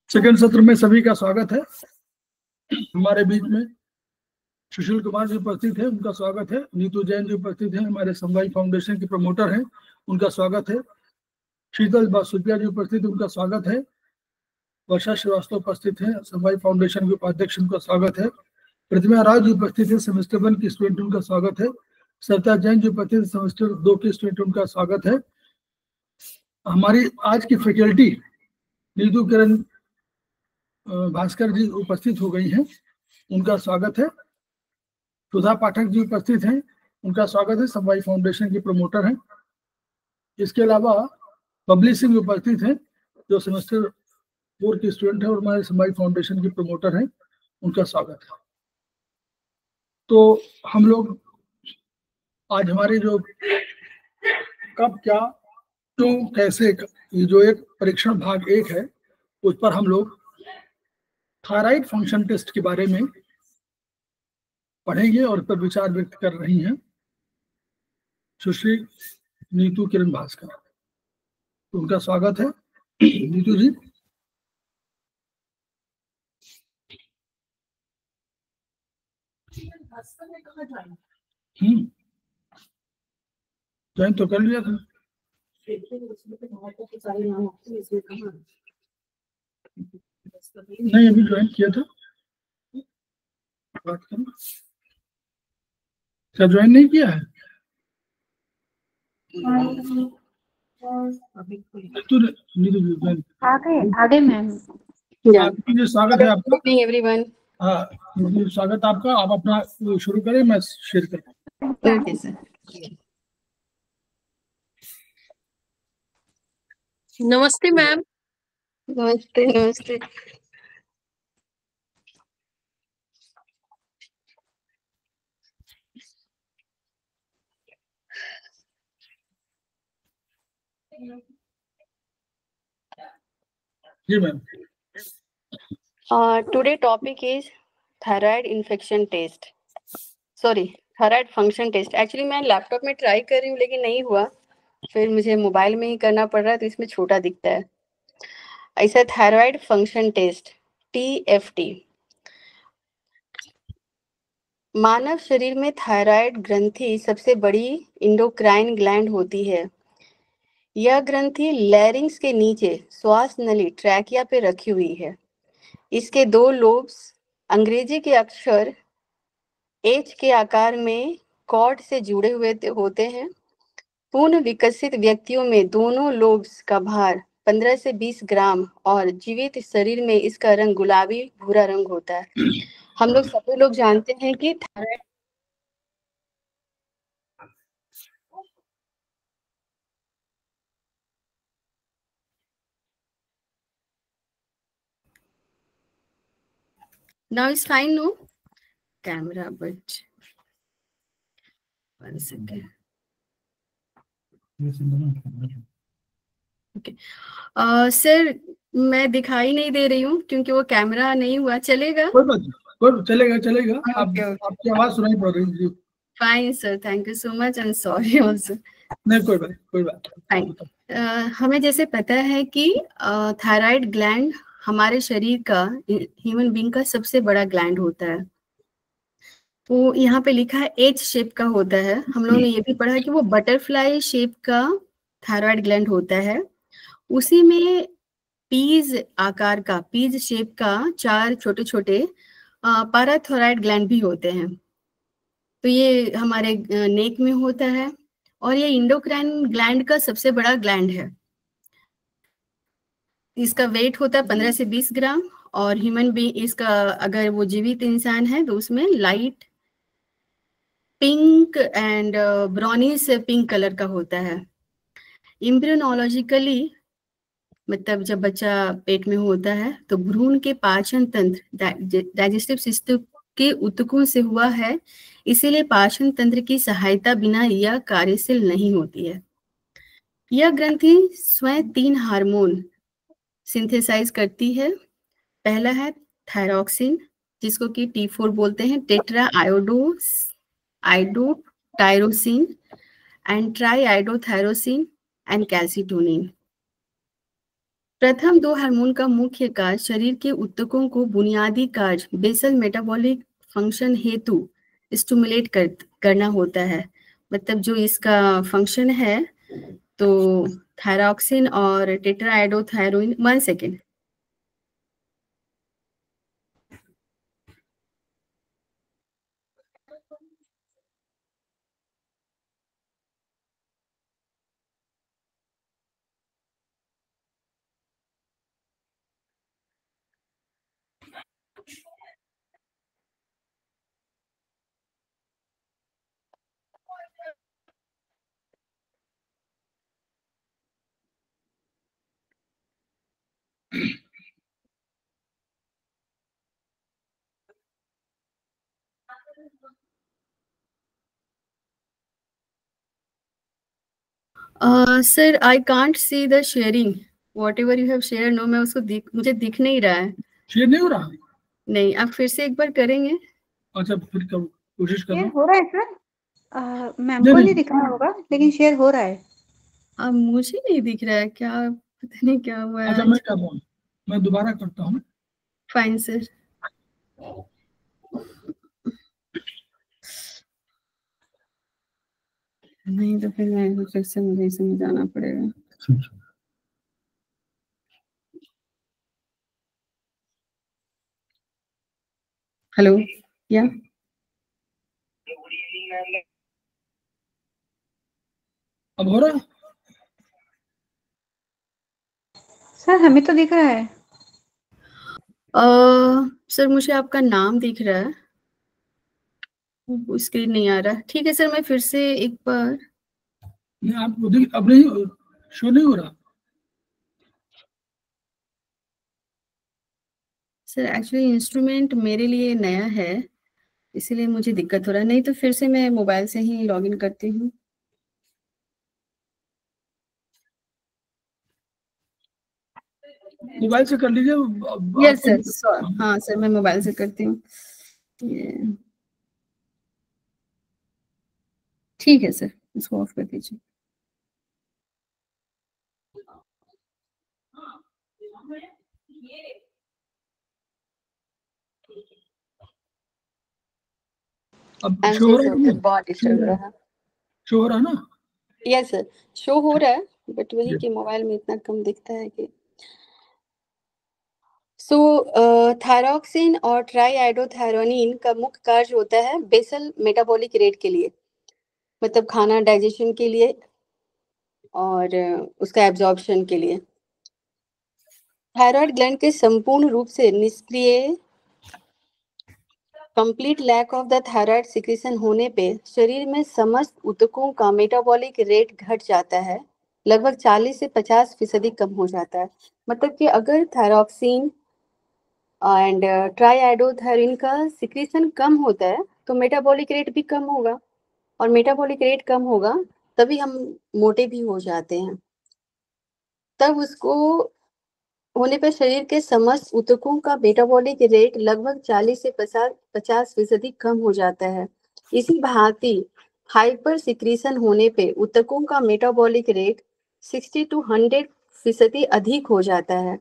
Second सत्र में सभी का स्वागत है। हमारे बीच में सुशील कुमार जी उपस्थित है, उनका स्वागत है। नीतू जैन जी उपस्थित है, हमारे समवाय फाउंडेशन के प्रमोटर हैं, उनका स्वागत है। शीतल बासुपिया जी उपस्थित है, उनका स्वागत है। वर्षा श्रीवास्तव उपस्थित है, समवाय फाउंडेशन के उपाध्यक्ष, उनका स्वागत है। प्रतिमा राज जी उपस्थित है, सेमेस्टर 1 की स्टूडेंट, उनका स्वागत है। सरिता जैन जी उपस्थित है, सेमेस्टर 2 की स्टूडेंट, उनका स्वागत है। हमारी आज की फैकल्टी नीतू किरण भास्कर जी उपस्थित हो गई हैं, उनका स्वागत है। सुधा पाठक जी उपस्थित हैं, उनका स्वागत है, समवाय फाउंडेशन के प्रमोटर हैं। इसके अलावा पब्लिशिंग उपस्थित हैं, जो सेमेस्टर 4 की स्टूडेंट है और हमारे समवाय फाउंडेशन के प्रमोटर हैं, उनका स्वागत है। तो हम लोग आज हमारे जो कब क्या क्यों कैसे ये जो एक परीक्षण भाग 1 है, उस पर हम लोग थायराइड फंक्शन टेस्ट के बारे में पढ़ेंगे और इस पर विचार व्यक्त कर रही हैं सुश्री नीतू किरण भास्कर, उनका स्वागत है। नीतू जी। ज्वाइन तो कर लिया था। नहीं, अभी ज्वाइन किया था। बात करना क्या ज्वाइन नहीं किया है? आगे मैम। स्वागत है आपका। एवरीवन। हाँ, स्वागत आपका। आप अपना शुरू करें, मैं शेयर करता हूँ। Okay sir. नमस्ते मैम। नमस्ते नमस्ते। जी ma'am. Today topic is thyroid infection test, sorry thyroid function test. Actually मैं लैपटॉप में ट्राई कर रही हूँ लेकिन नहीं हुआ, फिर मुझे मोबाइल में ही करना पड़ रहा है तो इसमें छोटा दिखता है। ऐसा थायराइड फंक्शन टेस्ट TFT। मानव शरीर में थायराइड ग्रंथि सबसे बड़ी इंडोक्राइन ग्लैंड होती है। यह ग्रंथि लैरिंग्स के नीचे श्वास नली ट्रैकिया पे रखी हुई है। इसके 2 लोब्स अंग्रेजी के अक्षर H के आकार में कॉर्ड से जुड़े हुए होते हैं। पूर्ण विकसित व्यक्तियों में दोनों लोब्स का भार 15 से 20 ग्राम और जीवित शरीर में इसका रंग गुलाबी भूरा रंग होता है। हम लोग सभी लोग जानते हैं कि thyroid now is fine, no camera, but 1 second. Okay. Sir मैं दिखाई नहीं दे रही हूँ क्योंकि वो कैमरा नहीं हुआ। चलेगा? कोई बात नहीं, चलेगा। आपकी आवाज सुनाई पड़ रही है। Fine sir, thank you so much and sorry also. नहीं, कोई बात फाइन। हमें जैसे पता है कि थायराइड ग्लैंड हमारे शरीर का, ह्यूमन बीइंग का सबसे बड़ा ग्लैंड होता है। वो यहाँ पे लिखा है H शेप का होता है। हम लोगों ने ये भी पढ़ा कि वो बटरफ्लाई शेप का थायराइड ग्लैंड होता है। उसी में पीज आकार का, पीज शेप का 4 छोटे छोटे पैराथायराइड ग्लैंड भी होते हैं। तो ये हमारे नेक में होता है और ये इंडोक्राइन ग्लैंड का सबसे बड़ा ग्लैंड है। इसका वेट होता है 15 से 20 ग्राम और ह्यूमन बीइंग इसका, अगर वो जीवित इंसान है तो उसमें light pink and brownish pink colour का होता है। इम्ब्रियोलॉजिकली मतलब जब बच्चा पेट में होता है तो भ्रूण के पाचन तंत्र, डाइजेस्टिव सिस्टम के ऊतकों से हुआ है, इसीलिए पाचन तंत्र की सहायता बिना यह कार्यशील नहीं होती है। यह ग्रंथि स्वयं 3 हार्मोन सिंथेसाइज करती है। पहला है थायरॉक्सिन, जिसको कि T4 बोलते हैं, tetra iodotyrosine and tri iodotyrosine and calcitonin. प्रथम दो हार्मोन का मुख्य कार्य शरीर के ऊतकों को बुनियादी कार्य बेसल मेटाबॉलिक फंक्शन हेतु स्टिमुलेट करना होता है। मतलब जो इसका फंक्शन है, तो थायरॉक्सिन और tetraiodothyronine, 1 second. Sir I can't see the sharing, whatever you have share. No, मैं उसको मुझे दिख नहीं रहा है। शेयर नहीं हो रहा? नहीं, आप फिर से एक बार करेंगे? अच्छा, फिर कोशिश शेयर करना। हो रहा है सर, मैम को नहीं नहीं दिख रहा होगा, लेकिन शेयर हो रहा है। अब मुझे नहीं दिख रहा है, क्या पता नहीं क्या हुआ है अच्छा, आज। मैं कर रहा हूँ, मैं दोबारा करता हूँ। Fine sir. नहीं तो फिर मैं फिर से मुझे इसमें जाना पड़ेगा। हेलो, या अब हो रहा है? सर हमें तो दिख रहा है। सर मुझे आपका नाम दिख रहा है, स्क्रीन नहीं आ रहा। ठीक है सर, मैं फिर से एक बार। नहीं, आपको अब नहीं शो नहीं हो रहा? सर एक्चुअली इंस्ट्रूमेंट मेरे लिए नया है, इसीलिए मुझे दिक्कत हो रहा है। नहीं तो फिर से मैं मोबाइल से ही लॉगिन करती हूँ। मोबाइल से कर लीजिए। यस सर, हाँ सर, मैं मोबाइल से करती हूँ। ठीक है सर, इसको ऑफ कर दीजिए। अब शो हो रहा है? बहुत डिस्टर्ब हो रहा है। शो हो रहा है ना? यस सर, शो हो रहा है, बट वही कि मोबाइल में इतना कम दिखता है कि। सो थायरॉक्सिन और ट्राईआइडोथायरोनिन का मुख्य कार्य होता है बेसल मेटाबॉलिक रेट के लिए, मतलब खाना डाइजेशन के लिए और उसका एब्जॉर्प्शन के लिए। थायराइड ग्लैंड के संपूर्ण रूप से निष्क्रिय, complete lack of the thyroid secretion होने पे शरीर में समस्त ऊतकों का मेटाबॉलिक रेट घट जाता है, लगभग 40 से 50% कम हो जाता है। मतलब कि अगर थायरॉक्सिन एंड ट्राईआइडोथायरोन का सिक्रीशन कम होता है तो मेटाबॉलिक रेट भी कम होगा, और मेटाबॉलिक रेट कम होगा तभी हम मोटे भी हो जाते हैं। तब उसको होने पर शरीर के समस्त ऊतकों का मेटाबॉलिक रेट लगभग 40 से 50% कम हो जाता है। इसी भांति हाइपर सिक्रीशन होने पे ऊतकों का मेटाबॉलिक रेट 60 to 100% अधिक हो जाता है।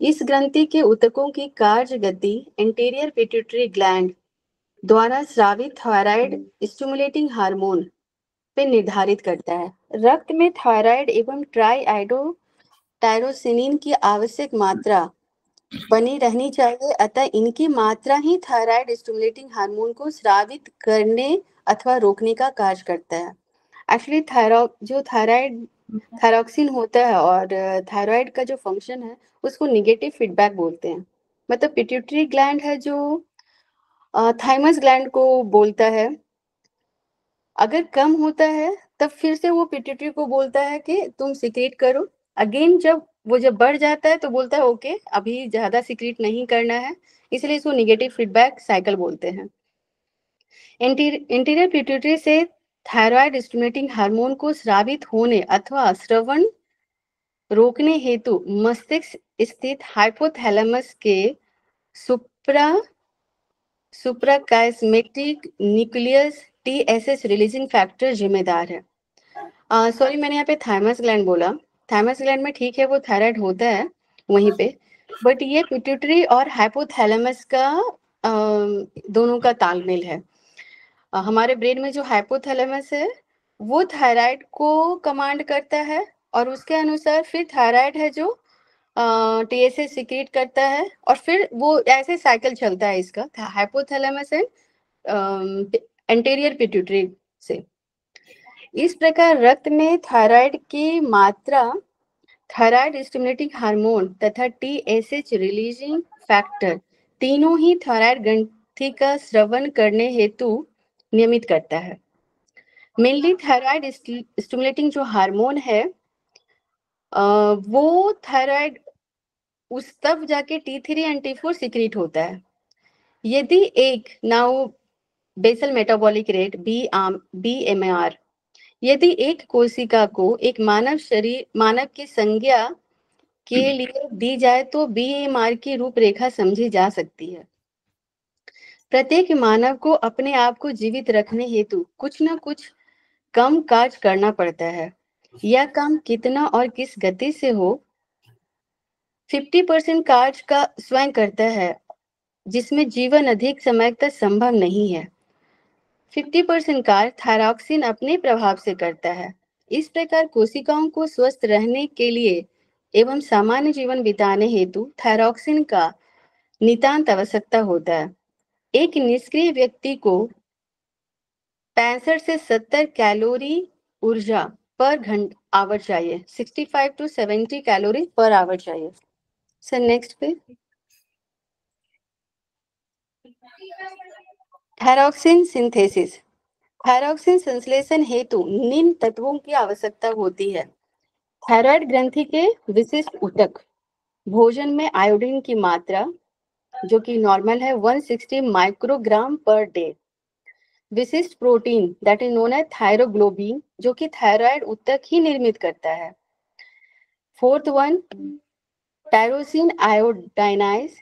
इस ग्रंथि के ऊतकों की कार्य गति एंटीरियर पिट्यूटरी ग्लैंड द्वारा स्रावित थायराइड स्टिमुलेटिंग हार्मोन पे निर्धारित करता है। रक्त में थायराइड एवं टायरोसिनिन की आवश्यक मात्रा बनी रहनी चाहिए, अतः इनकी मात्रा ही थायराइड स्टिमुलेटिंग हार्मोन को स्रावित करने अथवा रोकने का कार्य करता है। एक्चुअली थायरॉक्सिन होता है और थायराइड का जो फंक्शन है उसको निगेटिव फीडबैक बोलते हैं। मतलब पिट्यूटरी ग्लैंड है जो थाइमस ग्लैंड को बोलता है, अगर कम होता है तब फिर से वो पिट्यूटरी को बोलता है कि तुम सीक्रेट करो। अगेन जब बढ़ जाता है तो बोलता है ओके अभी ज्यादा सीक्रेट नहीं करना है, इसलिए इसको निगेटिव फीडबैक साइकिल बोलते हैं। इंटीरियर पिट्यूटरी से थायराइड स्टिमुलेटिंग हार्मोन को स्रावित होने अथवा स्रवण रोकने हेतु मस्तिष्क स्थित हाइपोथैलेमस के सुप्राकाइस्मेटिक न्यूक्लियस टीएसएच रिलीजिंग फैक्टर जिम्मेदार है। सॉरी, मैंने यहाँ पे थाइमस ग्लैंड बोला। थाइमस ग्लैंड में ठीक है वो थायराइड होता है, वहीं पे, बट ये पिट्यूटरी और हाइपोथैलेमस का दोनों का तालमेल है। हमारे ब्रेन में जो हाइपोथैलेमस है वो थायराइड को कमांड करता है, और उसके अनुसार फिर थायराइड है जो टीएसएच सीक्रेट करता है, और फिर वो ऐसे साइकिल चलता है इसका, हाइपोथैलेमस एंड एंटीरियर पिट्यूटरी से। इस प्रकार रक्त में थायराइड की मात्रा, थायराइड स्टिमुलेटिंग हार्मोन तथा टीएसएच रिलीजिंग फैक्टर तीनों ही थायराइड ग्रंथि का स्रवण करने हेतु नियमित करता है। मेनली थायराइड स्टिमुलेटिंग जो हार्मोन है वो थायराइड उस तब जाके T3 एंड T4 सीक्रेट होता है। यदि एक now basal metabolic rate BMR यदि एक कोशिका को एक मानव की संज्ञा के लिए दी जाए तो BMR की रूपरेखा समझी जा सकती है। प्रत्येक मानव को अपने आप को जीवित रखने हेतु कुछ न कुछ कम कार्य करना पड़ता है। यह काम कितना और किस गति से हो, 50% कार्य का स्वयं करता है, जिसमें जीवन अधिक समय तक संभव नहीं है। 50% कार्य थायरॉक्सिन अपने प्रभाव से करता है। इस प्रकार कोशिकाओं को स्वस्थ रहने के लिए एवं सामान्य जीवन बिताने हेतु थायरॉक्सिन का नितांत आवश्यकता होता है। एक निष्क्रिय व्यक्ति को 65 से 70 कैलोरी ऊर्जा पर घंटा आवर चाहिए, 65 to 70 कैलोरी पर आवर चाहिए। सर नेक्स्ट पे, थायरॉक्सिन सिंथेसिस। थायरॉक्सिन संश्लेषण हेतु निम्न तत्वों की आवश्यकता होती है। थायराइड ग्रंथि के विशिष्ट ऊतक, भोजन में आयोडीन की मात्रा जो कि नॉर्मल है 160 माइक्रोग्राम पर डे, विशिष्ट protein that is known as thyroglobin जो कि थायराइड ऊतक ही निर्मित करता है। फोर्थ वन, टायरोसिन आयोडाइनाइज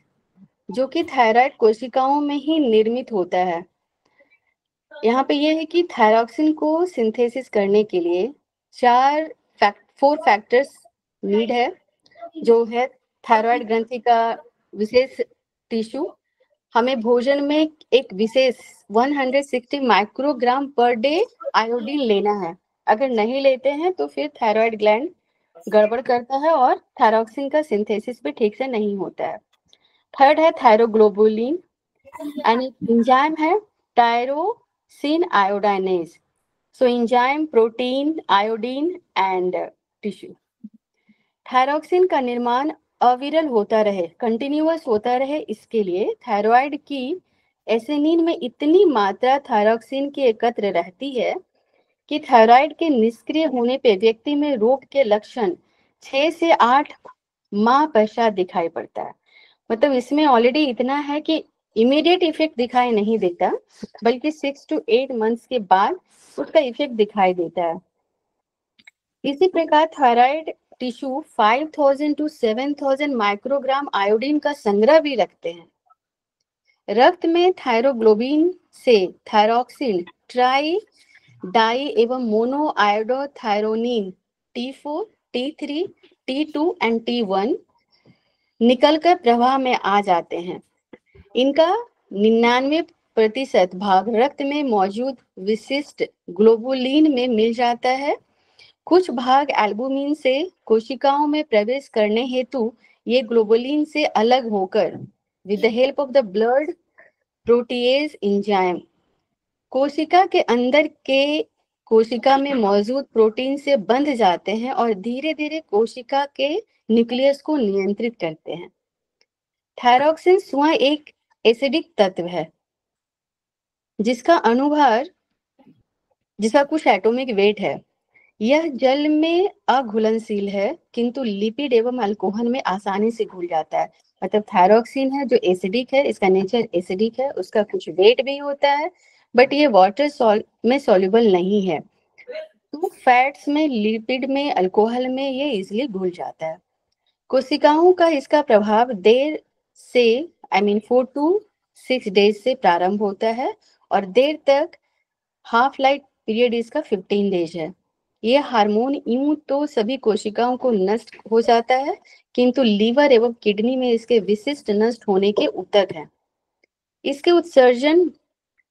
जो कि थायराइड कोशिकाओं में ही निर्मित होता है। यहाँ पे ये है कि थायरॉक्सिन को सिंथेसिस करने के लिए 4 फैक्टर्स नीड है, जो है थायराइड ग्रंथि का विशेष टिश्यू, हमें भोजन में एक विशेष 160 माइक्रोग्राम पर डे आयोडीन लेना है। अगर नहीं लेते हैं तो फिर थायराइड ग्लैंड गड़बड़ करता है और थायरॉक्सिन का सिंथेसिस भी ठीक से नहीं होता है। थर्ड है थायरोग्लोबुलिन एंड एंजाइम है tyrosine iodinase. So enzyme, protein, iodine and tissue. Thyroxine का निर्माण अविरल होता रहे, कंटिन्यूअस होता रहे, इसके लिए थायराइड की एसेनिन में इतनी मात्रा थायरॉक्सिन की एकत्र रहती है कि थायराइड के निष्क्रिय होने पे व्यक्ति में रोग के लक्षण 6 से 8 माह पश्चात दिखाई पड़ता है। मतलब इसमें ऑलरेडी इतना है कि इमीडिएट इफेक्ट दिखाई नहीं देता, बल्कि 6 to 8 मंथ्स के बाद उसका इफेक्ट दिखाई देता है। इसी प्रकार thyroid tissue 5000 to 7000 microgram iodine का संग्रह भी रखते हैं। रक्त में थायरोग्लोबिन से थायरॉक्सिन, ट्राई डाई एवं mono iodothyronine T4, T3, T2 and T1 निकलकर प्रवाह में आ जाते हैं। इनका 99% भाग रक्त में मौजूद विशिष्ट ग्लोबुलिन में मिल जाता है। कुछ भाग एल्बुमिन से कोशिकाओं में प्रवेश करने हेतु ये ग्लोबुलिन से अलग होकर with the help of the blood protease enzyme कोशिका के अंदर के कोशिका में मौजूद प्रोटीन से बंध जाते हैं और धीरे धीरे कोशिका के न्यूक्लियस को नियंत्रित करते हैं। थायरॉक्सिन स्वयं एक एसिडिक तत्व है जिसका अणुभार, जिसका कुछ एटॉमिक वेट है। यह जल में अघुलनशील है किंतु लिपिड एवं अल्कोहल में आसानी से घुल जाता है। मतलब थायरॉक्सिन है जो एसिडिक है, इसका नेचर एसिडिक है, उसका कुछ वेट भी होता है, बट ये वाटर में सॉल्युबल नहीं है। तो फैट्स में, लिपिड में, अल्कोहल में ये इजिली घुल जाता है। कोशिकाओं का इसका प्रभाव देर से 4 to 6 डेज से प्रारंभ होता है और देर तक हाफ लाइफ पीरियड इसका 15 डेज है। ये हार्मोन यूं तो सभी कोशिकाओं को नष्ट हो जाता है, किंतु लीवर एवं किडनी में इसके विशिष्ट नष्ट होने के ऊतक हैं। इसके उत्सर्जन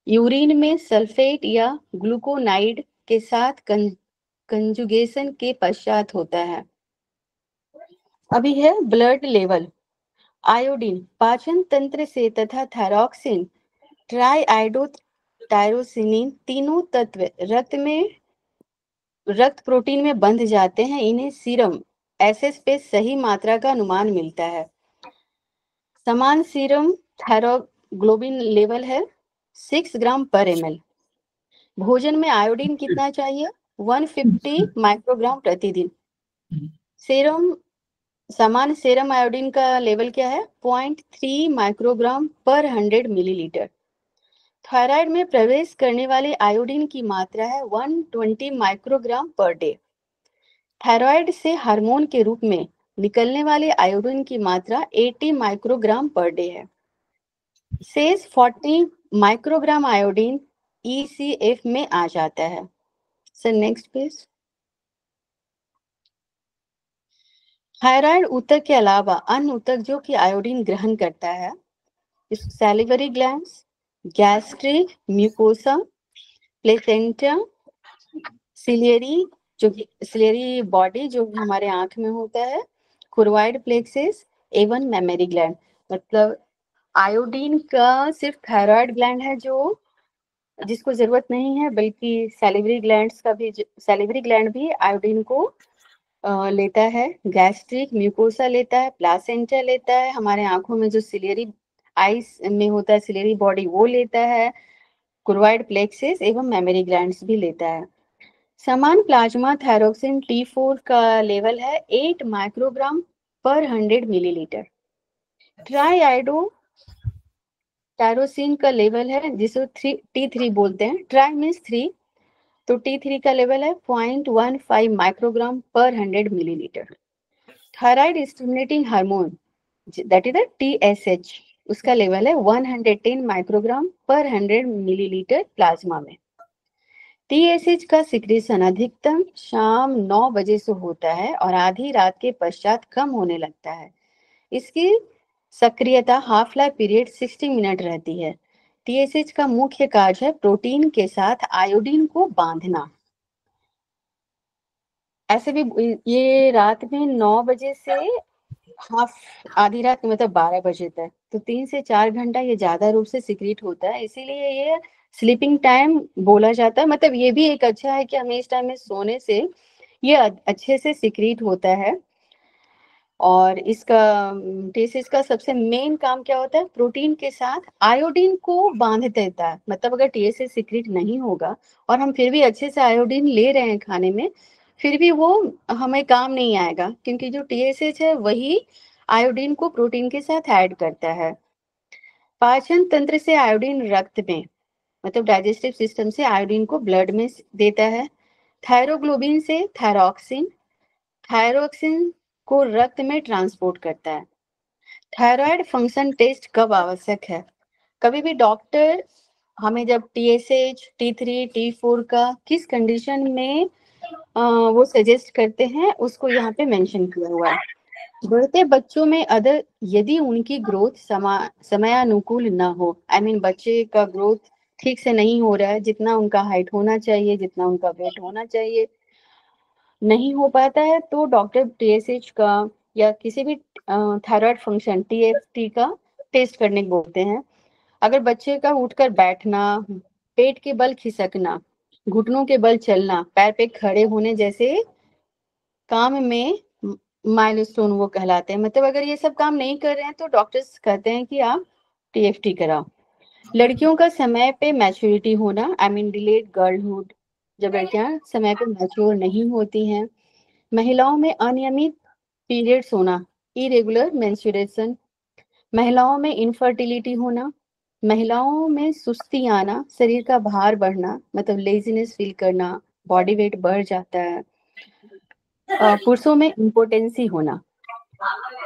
यूरिन में सल्फेट या ग्लूकोनाइड के साथ कंजुगेशन के पश्चात होता है। अभी है ब्लड लेवल। आयोडीन पाचन तंत्र से तथा थायरॉक्सिन, ट्राइआयोडोटायरोसिनिन तीनों तत्व रक्त प्रोटीन में बंध जाते हैं। इन्हें सीरम एसएस पे सही मात्रा का अनुमान मिलता है। समान सीरम थायरोग्लोबिन लेवल है 6 ग्राम पर ml। भोजन में आयोडीन कितना चाहिए? 150 माइक्रोग्राम प्रतिदिन। समान सेरम आयोडीन का लेवल क्या है? 0.3 माइक्रोग्राम पर 100 मिलीलीटर। थायराइड में प्रवेश करने वाले आयोडीन की मात्रा है 120 माइक्रोग्राम पर डे। थायराइड से हार्मोन के रूप में निकलने वाले आयोडीन की मात्रा 80 माइक्रोग्राम पर डे है। शेष 40 माइक्रोग्राम आयोडीन ECF में आ जाता है। Sir next please. थायराइड ऊतक के अलावा अन्य ऊतक जो कि आयोडीन ग्रहण करता है, salivary glands, gastric mucosa, placenta, ciliary body जो हमारे आंख में होता है, कुर्वाइड प्लेक्सेस एवं मेमरी ग्लैंड। मतलब आयोडीन का सिर्फ थायराइड ग्लैंड है जो जिसको जरूरत नहीं है, बल्कि सैलिवरी ग्लैंड भी आयोडीन को लेता है। गैस्ट्रिक म्यूकोसा लेता है, प्लासेंटा लेता है, हमारे आंखों में जो सिलियरी आइस में होता है सिलियरी बॉडी वो लेता है, कुर्वाइड प्लेक्सेस एवं मेमरी ग्लैंड्स भी लेता है। समान प्लाज्मा थायरोक्सिन T4 का लेवल है 8 माइक्रोग्राम पर 100 मिलीलीटर। ट्राइआयोडोटायरोसिन का लेवल है जिसे T3 बोलते हैं। ट्राई मीन्स 3, तो T3 का लेवल है 0.15 माइक्रोग्राम पर 100 millilitre. Thyroid stimulating hormone that is the TSH, उसका लेवल है 110 माइक्रोग्राम पर 100 मिलीलीटर प्लाज्मा में। TSH का सिक्रेशन अधिकतम शाम 9 बजे से होता है और आधी रात के पश्चात कम होने लगता है। इसकी सक्रियता हाफ लाइफ पीरियड 60 मिनट रहती है। TSH का मुख्य कार्य है प्रोटीन के साथ आयोडीन को बांधना। ऐसे भी ये रात में 9 बजे से आधी रात मतलब 12 बजे तक, तो 3 से 4 घंटा ये ज्यादा रूप से सिक्रीट होता है, इसीलिए ये स्लीपिंग टाइम बोला जाता है। मतलब ये भी एक अच्छा है कि हमें इस टाइम में सोने से ये अच्छे से सिक्रीट होता है। और इसका TSH का सबसे मेन काम क्या होता है? प्रोटीन के साथ आयोडीन को बांध देता है। मतलब अगर TSH सिक्रीट नहीं होगा और हम फिर भी अच्छे से आयोडीन ले रहे हैं खाने में, फिर भी वो हमें काम नहीं आएगा, क्योंकि जो TSH है वही आयोडीन को प्रोटीन के साथ ऐड करता है। पाचन तंत्र से आयोडीन रक्त में, मतलब डाइजेस्टिव सिस्टम से आयोडीन को ब्लड में देता है। थायरोग्लोबिन से थायरोक्सिन को रक्त में ट्रांसपोर्ट करता है। थायराइड फंक्शन टेस्ट कब आवश्यक है? कभी भी डॉक्टर हमें जब TSH, T3, T4 का किस कंडीशन में वो सजेस्ट करते हैं उसको यहाँ पे मेंशन किया हुआ है। बढ़ते बच्चों में यदि उनकी ग्रोथ समयानुकूल ना हो, बच्चे का ग्रोथ ठीक से नहीं हो रहा है, जितना उनका हाइट होना चाहिए, जितना उनका वेट होना चाहिए नहीं हो पाता है, तो डॉक्टर TSH का या किसी भी थायराइड फंक्शन TFT का टेस्ट करने को बोलते हैं। अगर बच्चे का उठकर बैठना, पेट के बल खिसकना, घुटनों के बल चलना, पैर पे खड़े होने जैसे काम में माइलस्टोन वो कहलाते हैं। मतलब अगर ये सब काम नहीं कर रहे हैं तो डॉक्टर्स कहते हैं कि आप TFT कराओ। लड़कियों का समय पे मैच्योरिटी होना, डिलेड गर्लहुड, जब लड़कियां समय पे मैच्योर नहीं होती हैं। महिलाओं में अनियमित पीरियड्स होना, इरेगुलर मेंस्ट्रुएशन। महिलाओं में इनफर्टिलिटी होना। महिलाओं में सुस्ती आना, शरीर का भार बढ़ना, मतलब लेजीनेस फील करना, बॉडी वेट बढ़ जाता है। पुरुषों में इम्पोटेंसी होना।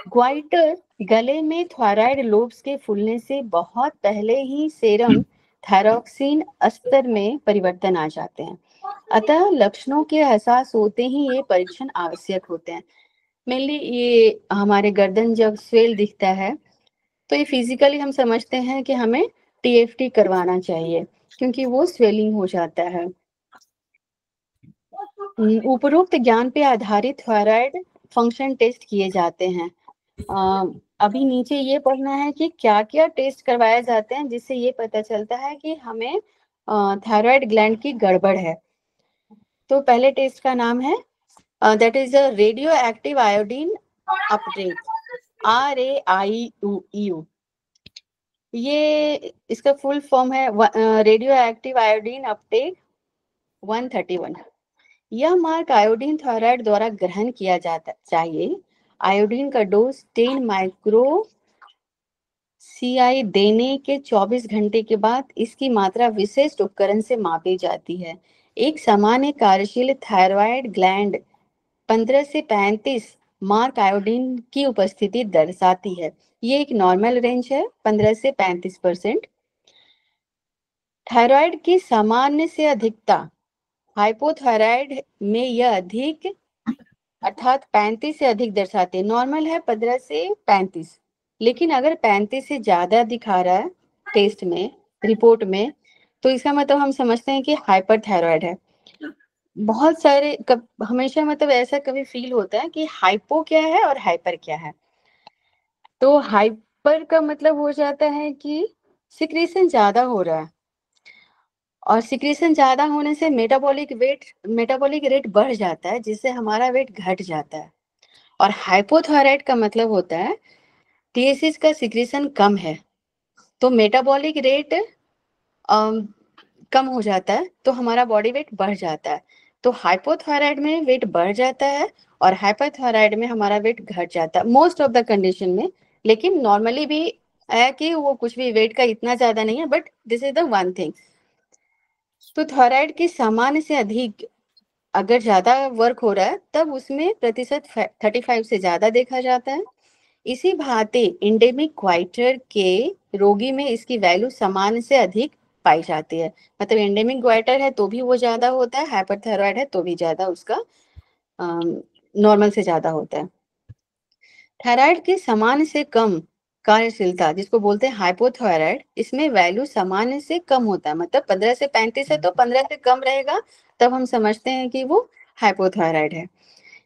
ग्वाइटर, गले में थायराइड लोब्स के फूलने से बहुत पहले ही सेरम थायरोक्सिन स्तर में परिवर्तन आ जाते हैं। अतः लक्षणों के एहसास होते ही ये परीक्षण आवश्यक होते हैं। मेनली ये हमारे गर्दन जब स्वेल दिखता है तो ये फिजिकली हम समझते हैं कि हमें टीएफटी करवाना चाहिए क्योंकि वो स्वेलिंग हो जाता है। उपरोक्त ज्ञान पे आधारित थायराइड फंक्शन टेस्ट किए जाते हैं। अभी नीचे ये पढ़ना है कि क्या क्या टेस्ट करवाए जाते हैं जिससे ये पता चलता है कि हमें थायराइड ग्लैंड की गड़बड़ है। तो पहले टेस्ट का नाम है that is a radio active iodine Uptake, RAIU। ये इसका फुल फॉर्म है रेडियो एक्टिव आयोडीन अपटेक 131। यह मार्क आयोडीन थायराइड द्वारा ग्रहण किया जाता चाहिए। आयोडीन का डोज 10 माइक्रो CI देने के 24 घंटे के बाद इसकी मात्रा विशिष्ट उपकरण से मापी जाती है। एक सामान्य कार्यशील थायराइड ग्लैंड 15 से 35 मार्क आयोडीन की उपस्थिति दर्शाती है। ये एक नॉर्मल रेंज है 15 से 35%। थायराइड की सामान्य से अधिकता, हाइपोथायराइड में यह अधिक अर्थात 35 से अधिक दर्शाते हैं। नॉर्मल है 15 से 35, लेकिन अगर 35 से ज्यादा दिखा रहा है टेस्ट में, रिपोर्ट में, तो इसका मतलब हम समझते हैं कि हाइपरथायराइड है। बहुत सारे हमेशा मतलब ऐसा कभी फील होता है कि हाइपो क्या है और हाइपर क्या है। तो हाइपर का मतलब हो जाता है कि सिक्रीशन ज्यादा हो रहा है, और सिक्रीशन ज्यादा होने से मेटाबॉलिक रेट बढ़ जाता है जिससे हमारा वेट घट जाता है। और हाइपोथायराइड का मतलब होता है TSH का सिक्रीशन कम है तो मेटाबॉलिक रेट कम हो जाता है तो हमारा बॉडी वेट बढ़ जाता है। तो हाइपोथायराइड में वेट बढ़ जाता है और हाइपरथायराइड में हमारा वेट घट जाता है मोस्ट ऑफ द कंडीशन में। लेकिन नॉर्मली भी है कि वो कुछ भी वेट का इतना ज्यादा नहीं है, but this is the one thing. तो थायराइड की सामान्य से अधिक अगर ज्यादा वर्क हो रहा है तब उसमें प्रतिशत 35 से ज्यादा देखा जाता है। इसी भांति एंडेमिक ग्वाइटर के रोगी में इसकी वैल्यू सामान्य से अधिक पाई जाती है। मतलब एंडेमिक ग्वाइटर है तो भी वो ज्यादा होता है, हाइपरथायराइड है तो भी ज्यादा उसका नॉर्मल से ज्यादा होता है। थायराइड की सामान्य से कम कार्यशीलता जिसको बोलते हैं हाइपोथायराइड, इसमें वैल्यू सामान्य से कम होता है। मतलब 15 से 35 है तो 15 से कम रहेगा तब हम समझते हैं कि वो हाइपोथायराइड है।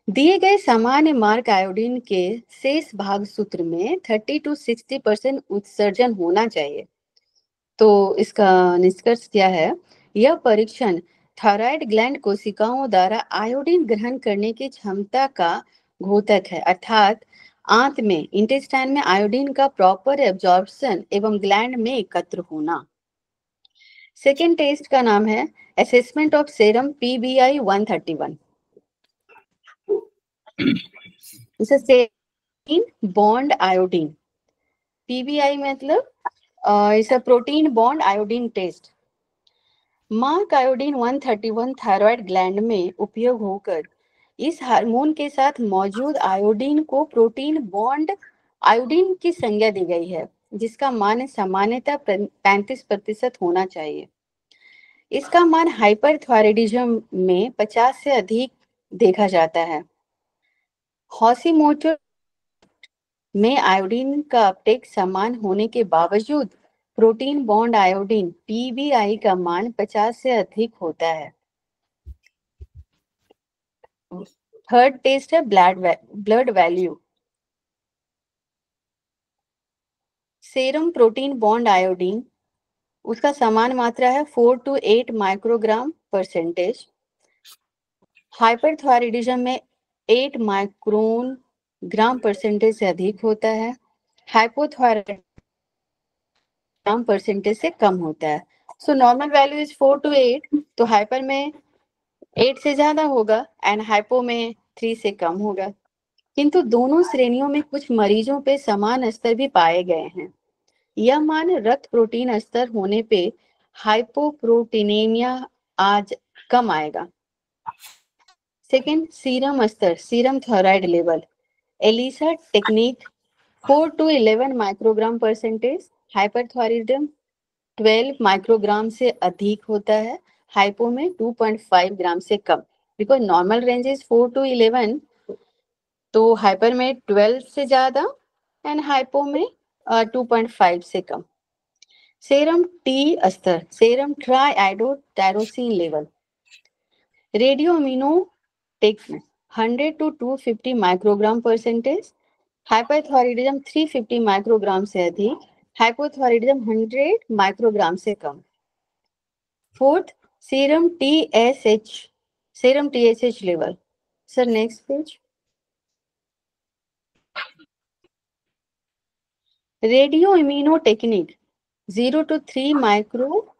दिए गए सामान्य मार्क आयोडीन के शेष भाग सूत्र में 30 to 60% उत्सर्जन होना चाहिए। तो इसका निष्कर्ष क्या है? यह परीक्षण थायराइड ग्लैंड कोशिकाओं द्वारा आयोडीन ग्रहण करने की क्षमता का घोतक है, अर्थात आंत में इंटेस्टाइन में आयोडीन का प्रॉपर एब्जॉर्प्शन एवं ग्लैंड में एकत्र होना। सेकेंड टेस्ट का नाम है असेसमेंट ऑफ सेरम PBI 131। इसे प्रोटीन बॉन्ड आयोडीन, PBI मतलब इस protein bond iodine test. Mark iodine 131 thyroid gland में उपयोग होकर इस हार्मोन के साथ मौजूद आयोडीन को प्रोटीन बॉन्ड आयोडीन की संज्ञा दी गई है जिसका मान सामान्यतः 35% होना चाहिए। इसका मान हाइपरथायराइडिज्म में 50 से अधिक देखा जाता है। हॉशिमोटो में आयोडीन का अपटेक समान होने के बावजूद प्रोटीन बॉन्ड आयोडीन PBI का मान 50 से अधिक होता है। थर्ड टेस्ट है blood value. Serum protein bond iodine उसका समान मात्रा है 4 to 8 माइक्रोग्राम परसेंटेज। हाइपरथायराइडिज्म में 8 माइक्रोन ग्राम परसेंटेज से अधिक होता है। हाइपोथायराइड ग्राम परसेंटेज से कम होता है। So normal value is 4 to 8, तो हाइपर में 8 से ज्यादा होगा एंड हाइपो में 3 से कम होगा। किंतु दोनों श्रेणियों में कुछ मरीजों पे समान स्तर भी पाए गए हैं। यह मान रक्त प्रोटीन स्तर होने पे हाइपोप्रोटीनेमिया आज कम आएगा। सेकेंड, सीरम स्तर, serum thyroid level, ELISA technique 4 to 11 microgram percentage. Hyperthyroidism 12 microgram से अधिक होता है। हाइपो में 2.5 ग्राम से कम। Because normal range is 4 to 11, तो हाइपर में 12 से ज्यादा एंड हाइपो में 2.5 से कम। सेरम टी अस्तर, serum triiodo tyrosine level, radio amino tech 100 to 250 microgram percentage, hyperthyroidism 350 microgram से अधिक, हाइपोथायरॉयडिज्म 100 माइक्रोग्राम से कम। Fourth, serum TSH level. Sir next page. Radio immuno technique 0 to 3 micro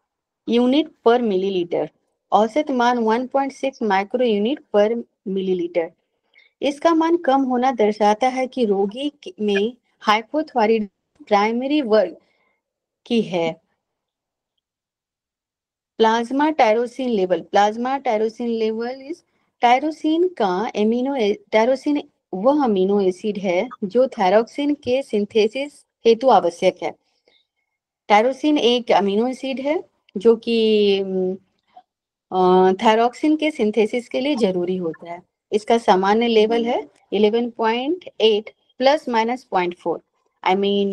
unit per millilitre, औसत मान 1.6 micro unit per millilitre. इसका मान कम होना दर्शाता है कि रोगी में हाइपोथायरॉयडिज्म प्राइमरी वर्ग की है। Plasma tyrosine level, plasma tyrosine level is tyrosine वह अमीनो एसिड है जो थायरॉक्सिन के सिंथेसिस हेतु आवश्यक है। टायरोसिन एक अमीनो एसिड है जो कि थायरॉक्सिन के सिंथेसिस के लिए जरूरी होता है। इसका सामान्य लेवल है 11.8 plus minus 0.4, I mean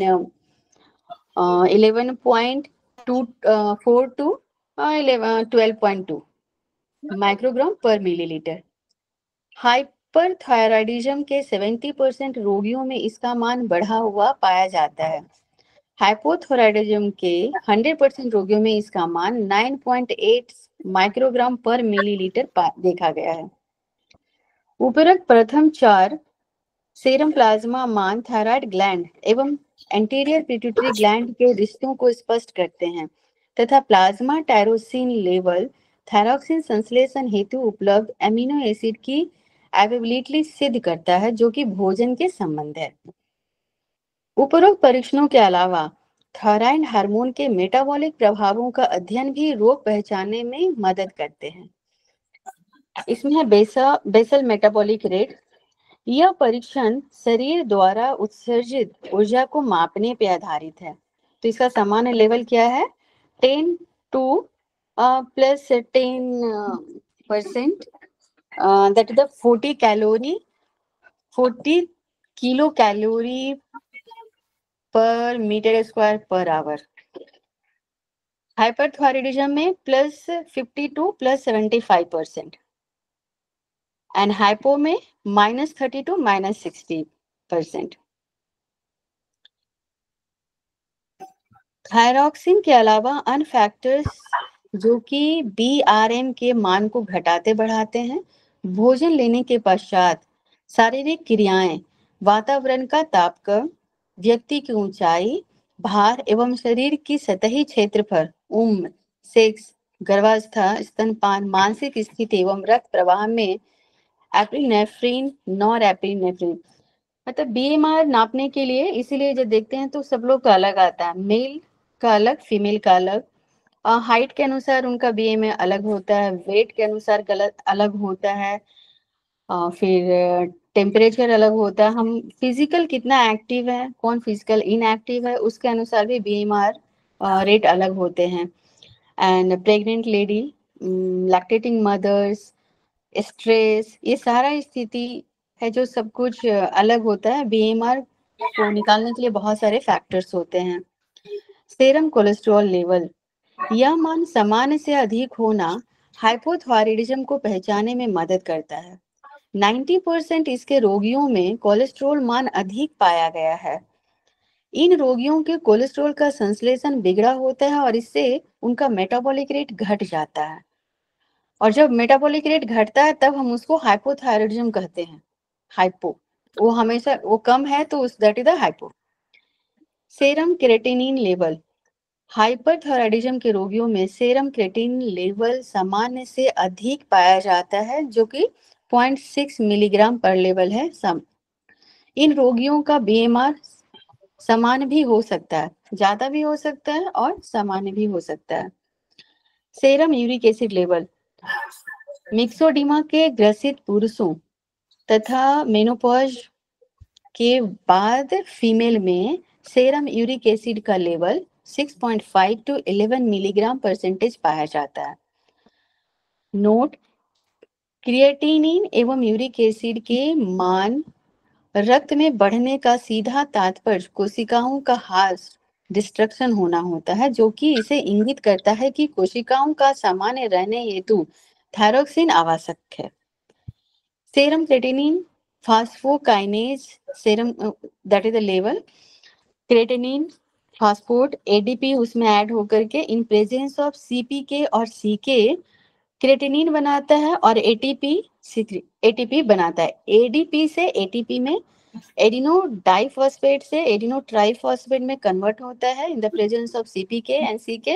11.24 to 12.2 microgram पर मिलीलीटर। हाइपरथायरॉयडिज्म के 70% रोगियों में इसका मान बढ़ा हुआ पाया जाता है। हाइपोथायरॉयडिज्म के 100% रोगियों में इसका मान 9.8 माइक्रोग्राम पर मिलीलीटर देखा गया है। उपरोक्त प्रथम चार सेरम प्लाज्मा मान थायराइड ग्लैंड एवं एंटीरियर पिट्यूटरी ग्लैंड के रिश्तों को स्पष्ट करते हैं तथा प्लाज्मा टायरोसिन लेवल थायरॉक्सिन संश्लेषण हेतु उपलब्ध एमिनो एसिड की अवेलेबिलिटी सिद्ध करता है, जो कि भोजन के संबंध है। उपरोक्त परीक्षणों के अलावा थायराइड हार्मोन के मेटाबॉलिक प्रभावों का अध्ययन भी रोग पहचानने में मदद करते हैं। इसमें है बेसल मेटाबॉलिक रेट। यह परीक्षण शरीर द्वारा उत्सर्जित ऊर्जा को मापने पर आधारित है। तो इसका सामान्य लेवल क्या है? 10 to plus 10% that is the 40 kilo calorie per metre square per hour. Hyperthyroidism में +50 to +75% एंड हाइपो में -30 to -60%। थायरॉक्सिन के अलावा अन्य फैक्टर्स जो कि BRM के मान को घटाते बढ़ाते हैं। भोजन लेने के पश्चात शारीरिक क्रियाएं, वातावरण का तापक्रम, व्यक्ति की ऊंचाई, भार एवं शरीर की सतही क्षेत्रफल, उम्र, सेक्स, गर्भावस्था, स्तनपान, मानसिक स्थिति एवं रक्त प्रवाह में एपिनेफ्रिन, नॉरएपिनेफ्रिन, मतलब BMR नापने के लिए इसीलिए जब देखते हैं तो सब लोग का अलग आता है, मेल का अलग, फीमेल का अलग। हाइट के अनुसार उनका BMI अलग होता है, वेट के अनुसार गलत अलग होता है, फिर टेम्परेचर अलग होता है। हम फिजिकल कितना एक्टिव है, कौन फिजिकल इनएक्टिव है, उसके अनुसार भी BMR रेट अलग होते हैं। And pregnant lady, lactating mothers, stress, ये सारा स्थिति है जो सब कुछ अलग होता है। BMR को निकालने के लिए बहुत सारे फैक्टर्स होते हैं। सेरम कोलेस्ट्रॉल लेवल, यह मान सामान्य से अधिक होना हाइपोथायरॉयडिज्म को पहचानने में मदद करता है। 90% इसके रोगियों में कोलेस्ट्रॉल मान अधिक पाया गया है। इन रोगियों के कोलेस्ट्रॉल का संश्लेषण बिगड़ा होता है और इससे उनका मेटाबॉलिक रेट घट जाता है, और जब मेटाबॉलिक रेट घटता है तब हम उसको हाइपोथायरॉयडिज्म कहते हैं। हाइपो वो हमेशा वो कम है तो उस that is the hypo. Serum creatinine level, hyperthyroidism के रोगियों में सेरम क्रेटिनिन लेवल सामान्य से अधिक पाया जाता है, जो कि 0.6 मिलीग्राम पर लेवल है सम। इन रोगियों का BMR सामान्य भी हो सकता है, ज्यादा भी हो सकता है और सामान्य भी हो सकता है। Serum uric acid level, myxoedema के ग्रसित पुरुषों तथा मेनोपॉज के बाद फीमेल में सेरम यूरिक एसिड का लेवल 6.5 to 11 मिलीग्राम परसेंटेज पाया जाता है। नोट, क्रिएटिनिन एवं यूरिक एसिड के मान रक्त में बढ़ने का सीधा तात्पर्य कोशिकाओं का हार्श डिस्ट्रक्शन होना होता है, जो कि इसे इंगित करता है कि कोशिकाओं का सामान्य रहने हेतु थायरोक्सिन आवश्यक है। Serum creatinine phosphokinase serum that is the level creatinine phosphate ADP उसमें ऐड होकर के इन प्रेजेंस ऑफ सीपीके और सीके क्रेटिनिन बनाता है और एटीपी बनाता है। एडीपी से एटीपी में एडिनो डाइफॉस्फेट से एडिनो ट्राइफॉस्फेट में कन्वर्ट होता है in the presence of CPK and CK,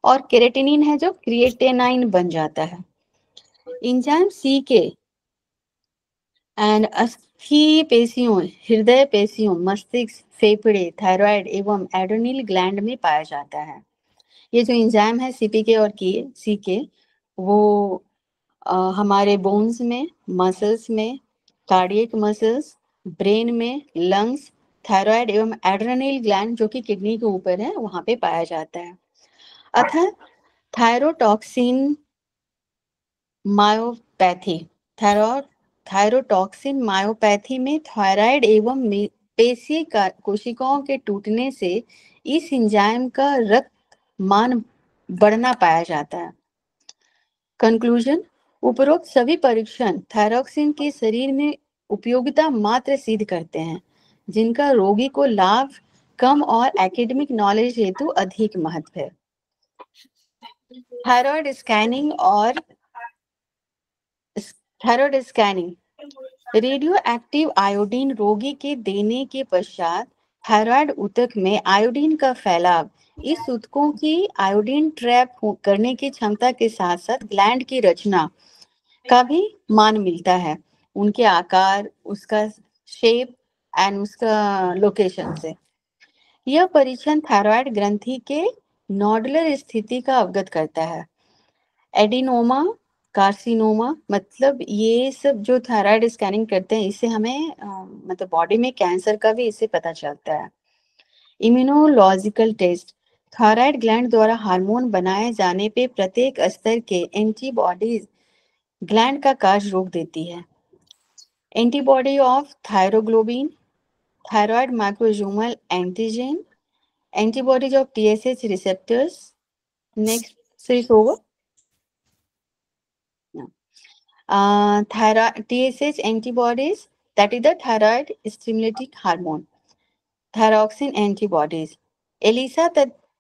और केरेटिनिन है जो क्रिएटिनाइन बन जाता है। एंजाइम सीके एंड अस्थि पेशियों, हृदय पेशियों, मस्तिष्क, फेफड़े, थायराइड एवं एड्रेनल ग्लैंड में पाया जाता है। ये जो एंजाइम है सीपीके और सीके वो हमारे बोन्स में, मसल्स में, कार्डियक मसल्स, ब्रेन में, लंग्स, थायराइड एवं एड्रेनल ग्लैंड जो कि किडनी के ऊपर है वहां पे पाया जाता है। अतः थायरोटॉक्सिन मायोपैथी, थायरोटॉक्सिन मायोपैथी में थायराइड एवं पेशीय कोशिकाओं के टूटने से इस एंजाइम का रक्त मान बढ़ना पाया जाता है। कंक्लूजन, उपरोक्त सभी परीक्षण थायरोक्सिन के शरीर में उपयोगिता मात्र सिद्ध करते हैं, जिनका रोगी को लाभ कम और एकेडमिक नॉलेज हेतु अधिक महत्व है। Thyroid scanning radio active iodine रोगी के देने के पश्चात थायराइड ऊतक में आयोडीन का फैलाव इस ऊतकों की आयोडीन ट्रैप करने की क्षमता के साथ साथ ग्लैंड की रचना का भी मान मिलता है, उनके आकार, उसका शेप एंड उसका लोकेशन से। यह परीक्षण थायराइड ग्रंथि के नोडुलर स्थिति का अवगत करता है। एडिनोमा, कार्सिनोमा, मतलब ये सब जो थायराइड स्कैनिंग करते हैं इससे हमें मतलब बॉडी में कैंसर का भी इससे पता चलता है। इम्यूनोलॉजिकल टेस्ट, थायराइड ग्लैंड द्वारा हार्मोन बनाए जाने पे प्रत्येक स्तर के एंटीबॉडीज ग्लैंड का कार्य रोक देती है। Antibody of thyroglobin, thyroid microsomal antigen, antibodies of TSH receptors. Next switch over. TSH antibodies, that is the thyroid stimulating hormone, thyroxine antibodies, ELISA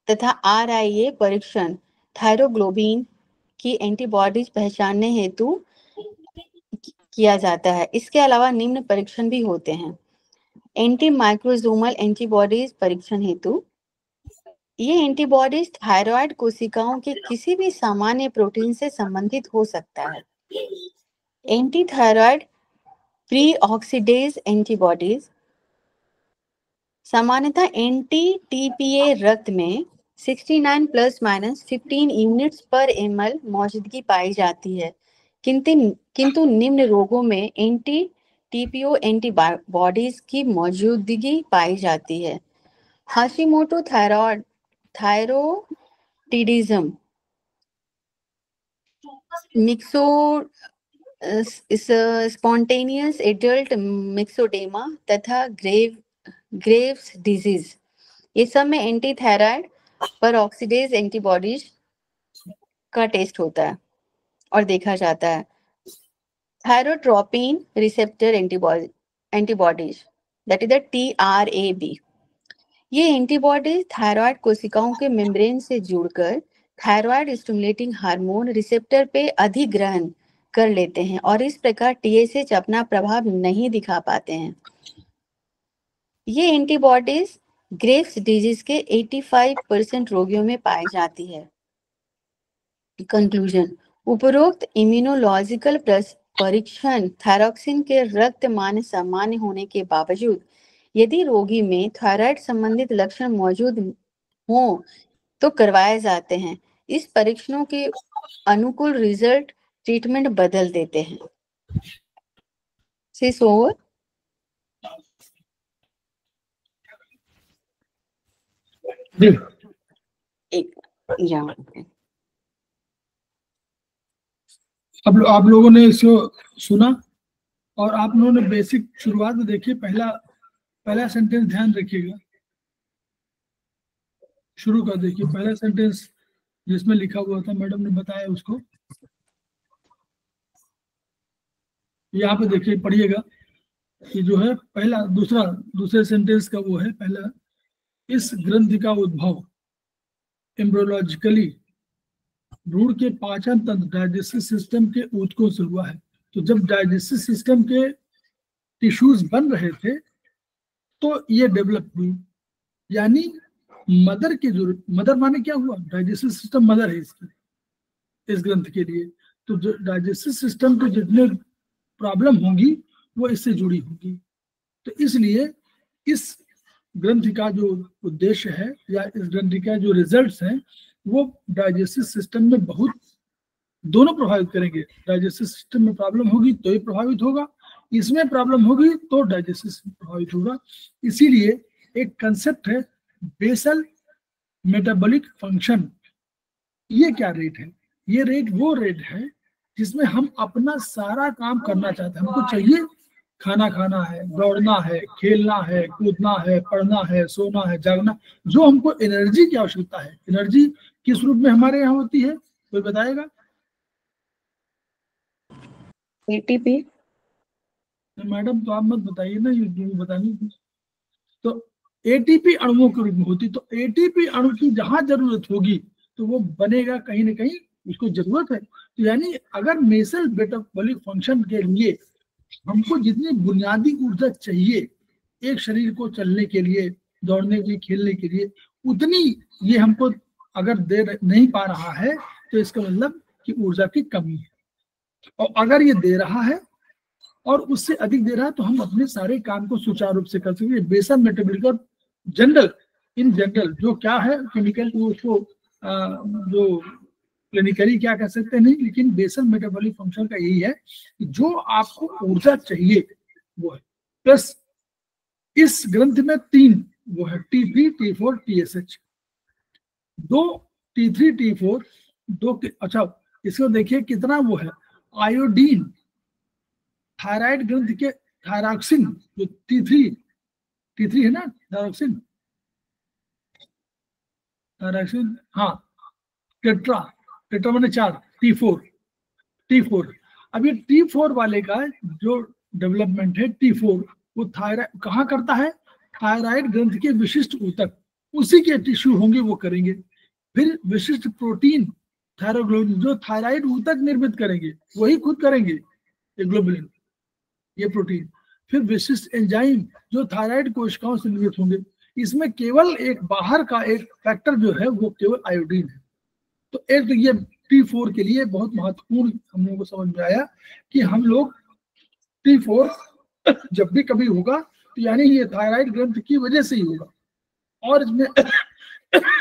तथा RIA परीक्षण थायरोग्लोबिन की एंटीबॉडीज पहचानने हेतु किया जाता है। इसके अलावा निम्न परीक्षण भी होते हैं। एंटी माइक्रोसोमल एंटीबॉडीज परीक्षण हेतु ये एंटीबॉडीज थायराइड कोशिकाओं के किसी भी सामान्य प्रोटीन से संबंधित हो सकता है। Anti thyroid pre oxidase antibodies सामान्यतः एंटी टीपीए रक्त में 69 प्लस माइनस 15 यूनिट्स पर ml मौजूदगी पाई जाती है, किंतु निम्न रोगों में एंटी टीपीओ एंटीबॉडीज की मौजूदगी पाई जाती है। हाशिमोटो थायरोटिडिज्म, मिक्सो स्पॉन्टेनियस एडल्ट मिक्सोडेमा तथा ग्रेव्स डिजीज, ये सब में एंटी थायराइड पर ऑक्सीडेज एंटीबॉडीज का टेस्ट होता है और देखा जाता है। Thyrotropin receptor antibodies that is the TRAB, ये एंटीबॉडीज थायराइड कोशिकाओं के मेम्ब्रेन से जुड़कर थायराइड स्टिमुलेटिंग हार्मोन रिसेप्टर पे अधिग्रहण कर लेते हैं और इस प्रकार TSH अपना प्रभाव नहीं दिखा पाते हैं। ये एंटीबॉडीज ग्रेव्स डिजीज के 85% रोगियों में पाई जाती है। कंक्लूजन, उपरोक्त इम्यूनोलॉजिकल परीक्षण थायरोक्सिन के रक्त मान सामान्य होने के बावजूद यदि रोगी में थायराइड संबंधित लक्षण मौजूद हो तो करवाए जाते हैं। इस परीक्षणों के अनुकूल रिजल्ट ट्रीटमेंट बदल देते हैं। This is over. एक या अब आप लोगों ने इसको सुना और आप लोगों ने बेसिक शुरुआत में देखिए, पहला सेंटेंस ध्यान रखिएगा, शुरू कर देखिए। पहला सेंटेंस जिसमें लिखा हुआ था, मैडम ने बताया उसको, यहाँ पे देखिए, पढ़िएगा कि जो है पहला दूसरे सेंटेंस का वो है पहला, इस ग्रंथि का उद्भव एम्ब्रियोलॉजिकली भ्रूण के पाचन तंत्र डाइजेस्टिव सिस्टम के ऊतकों से हुआ है। तो जब डाइजेस्टिव सिस्टम के टिश्यूज बन रहे थे तो ये डेवलप हुई, यानी मदर की जरूरत, मदर माने क्या हुआ, डाइजेस्टिव सिस्टम मदर है इसकी, इस ग्रंथ के लिए। तो जो डाइजेस्टिव सिस्टम को जितने प्रॉब्लम होंगी वो इससे जुड़ी होगी। तो इसलिए इस ग्रंथ का जो उद्देश्य है या इस ग्रंथ का जो रिजल्ट्स हैं वो डाइजेस्टिव सिस्टम में बहुत दोनों प्रभावित करेंगे। डाइजेस्टिव सिस्टम में प्रॉब्लम होगी तो ये प्रभावित होगा, इसमें प्रॉब्लम होगी तो डाइजेस्टिव सिस्टम प्रभावित होगा। इसीलिए एक कंसेप्ट है बेसल मेटाबॉलिक फंक्शन। ये क्या रेट है? ये रेट वो रेट है जिसमें हम अपना सारा काम करना चाहते हैं। हमको चाहिए खाना खाना है, दौड़ना है, खेलना है, कूदना है, पढ़ना है, सोना है, जागना, जो हमको एनर्जी की आवश्यकता है। एनर्जी किस रूप में हमारे यहाँ होती है, कोई बताएगा? एटीपी। मैडम तो आप मत बताइए ना, ये जो बतानी थी। तो एटीपी अणुओं के रूप में होती, तो एटीपी अणु की जहां जरूरत होगी तो वो बनेगा कहीं ना कहीं, उसको जरूरत है। तो यानी अगर मेसल मेटाबॉलिक फंक्शन के लिए हमको जितनी बुनियादी ऊर्जा चाहिए एक शरीर को चलने के लिए, दौड़ने के लिए, खेलने के लिए, उतनी ये हमको अगर दे नहीं पा रहा है तो इसका मतलब कि ऊर्जा की कमी है। और अगर ये दे रहा है और उससे अधिक दे रहा है तो हम अपने सारे काम को सुचारू रूप से कर सकते हैं। Basal metabolic general, in general जो क्या है केमिकल उसको जो क्लिनिकली क्या कह सकते हैं नहीं, लेकिन बेसल मेटाबॉलिक फंक्शन का यही है कि जो आपको ऊर्जा चाहिए वो है। प्लस इस ग्रंथ में 3 वो है, T3, T4, TSH। 2 T3, T4 दो। अच्छा इसको देखिए कितना वो है, आयोडीन थायराइड ग्रंथ के थायरॉक्सिन जो T3 है ना, थायरॉक्सिन हाँ, टेट्रा माने 4, T4। अब ये T4 वाले का जो डेवलपमेंट है T4, वो थायराइड कहाँ करता है, थायराइड ग्रंथ के विशिष्ट ऊतक, उसी के टिश्यू होंगे वो करेंगे। फिर विशिष्ट प्रोटीन थायरोग्लोबुलिन जो थायराइड ऊतक निर्मित करेंगे वही खुद करेंगे, ग्लोबुलिन ये प्रोटीन। फिर विशिष्ट एंजाइम जो थायराइड कोशिकाओं से निर्मित होंगे। इसमें केवल एक बाहर का एक फैक्टर जो है वो केवल आयोडीन है। तो एक तो ये T4 के लिए बहुत महत्वपूर्ण हम लोगों को समझ में आया कि हम लोग T4 जब भी कभी होगा तो यानी ये थायराइड ग्रंथ की वजह से ही होगा, और इसमें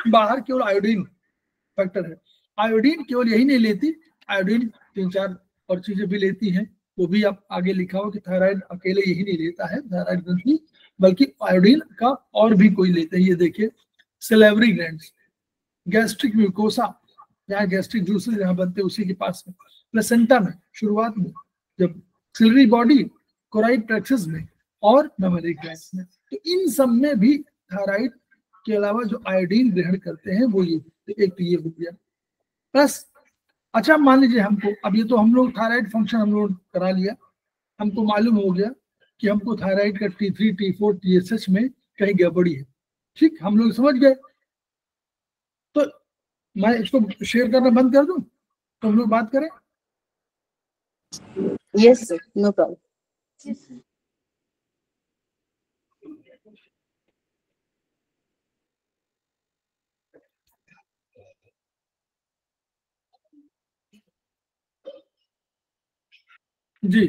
बाहर केवल आयोडीन फैक्टर है। आयोडीन केवल यही नहीं लेती, आयोडीन 3-4 और चीजें भी लेती हैं, वो भी आप आगे लिखा हो कि थायराइड अकेले यही नहीं लेता है थायराइड ग्रंथि, बल्कि आयोडीन का और भी कोई लेते हैं। ये देखिए सिलेवरी ग्लैंड्स, गैस्ट्रिक म्यूकोसा, जहाँ गैस्ट्रिक जूसेस जहाँ बनते हैं उसी के पास में, प्लेसेंटा में शुरुआत में, जब सिलरी बॉडी, कोराइड प्लेक्सस में, और मेमोरी ग्लैंड्स में। तो इन सब में भी थायराइड के अलावा जो आयोडीन ग्रहण करते हैं वो ये, एक तो ये हो गया। प्लस अच्छा मान लीजिए हमको, अब ये तो हम लोग थायराइड फंक्शन हम लोग करा लिया, हमको मालूम हो गया कि हमको थायराइड का T3, T4, TSH में कहीं गड़बड़ी है, ठीक, हम लोग समझ गए। तो मैं इसको शेयर करना बंद कर दूं तो हम लोग बात करें? Yes sir, no problem. जी,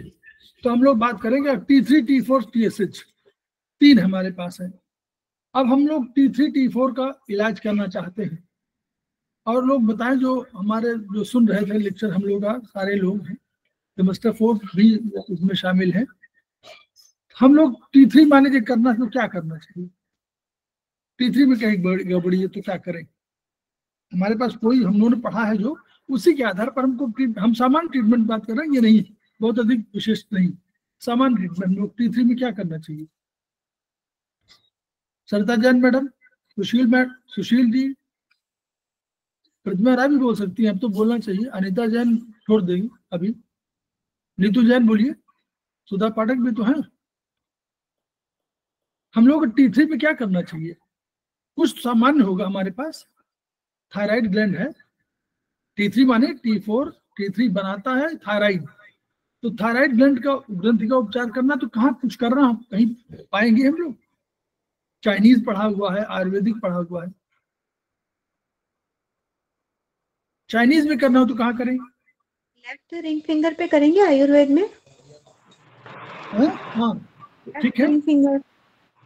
तो हम लोग बात करेंगे T3, T4, TSH 3 हमारे पास है। अब हम लोग T3, T4 का इलाज करना चाहते हैं, और लोग बताएं जो हमारे जो सुन रहे थे लेक्चर, हम लोग का सारे लोग हैं, सेमेस्टर 4 भी उसमें शामिल है। हम लोग T3 मान लीजिए करना तो क्या करना चाहिए, T3 में कहीं गड़बड़ी है तो क्या करें? हमारे पास कोई हम लोगों ने पढ़ा है जो उसी के आधार पर हमको हम सामान्य ट्रीटमेंट बात कर रहे हैं, ये नहीं बहुत अधिक विशेष नहीं, सामान्य ट्रीटमेंट। लोग T3 में क्या करना चाहिए? सरिता जैन मैडम, सुशील जी, प्रतिमा राय भी बोल सकती हैं, अब तो बोलना चाहिए। अनिता जैन छोड़ देगी अभी, नीतू जैन बोलिए, सुधा पाठक भी तो है। हम लोग T3 में क्या करना चाहिए? कुछ सामान्य होगा हमारे पास, थायराइड ग्लैंड है, T3 माने T4, T3 बनाता है थायराइड। तो थायराइड ग्रंथि का उपचार करना, तो कहाँ कुछ करना कहीं पाएंगे हम लोग? चाइनीज पढ़ा हुआ है, आयुर्वेदिक पढ़ा हुआ है, चाइनीज में करना हो तो कहाँ करें? लेफ्ट रिंग फिंगर पे करेंगे आयुर्वेद में। हाँ ठीक है, रिंग फिंगर,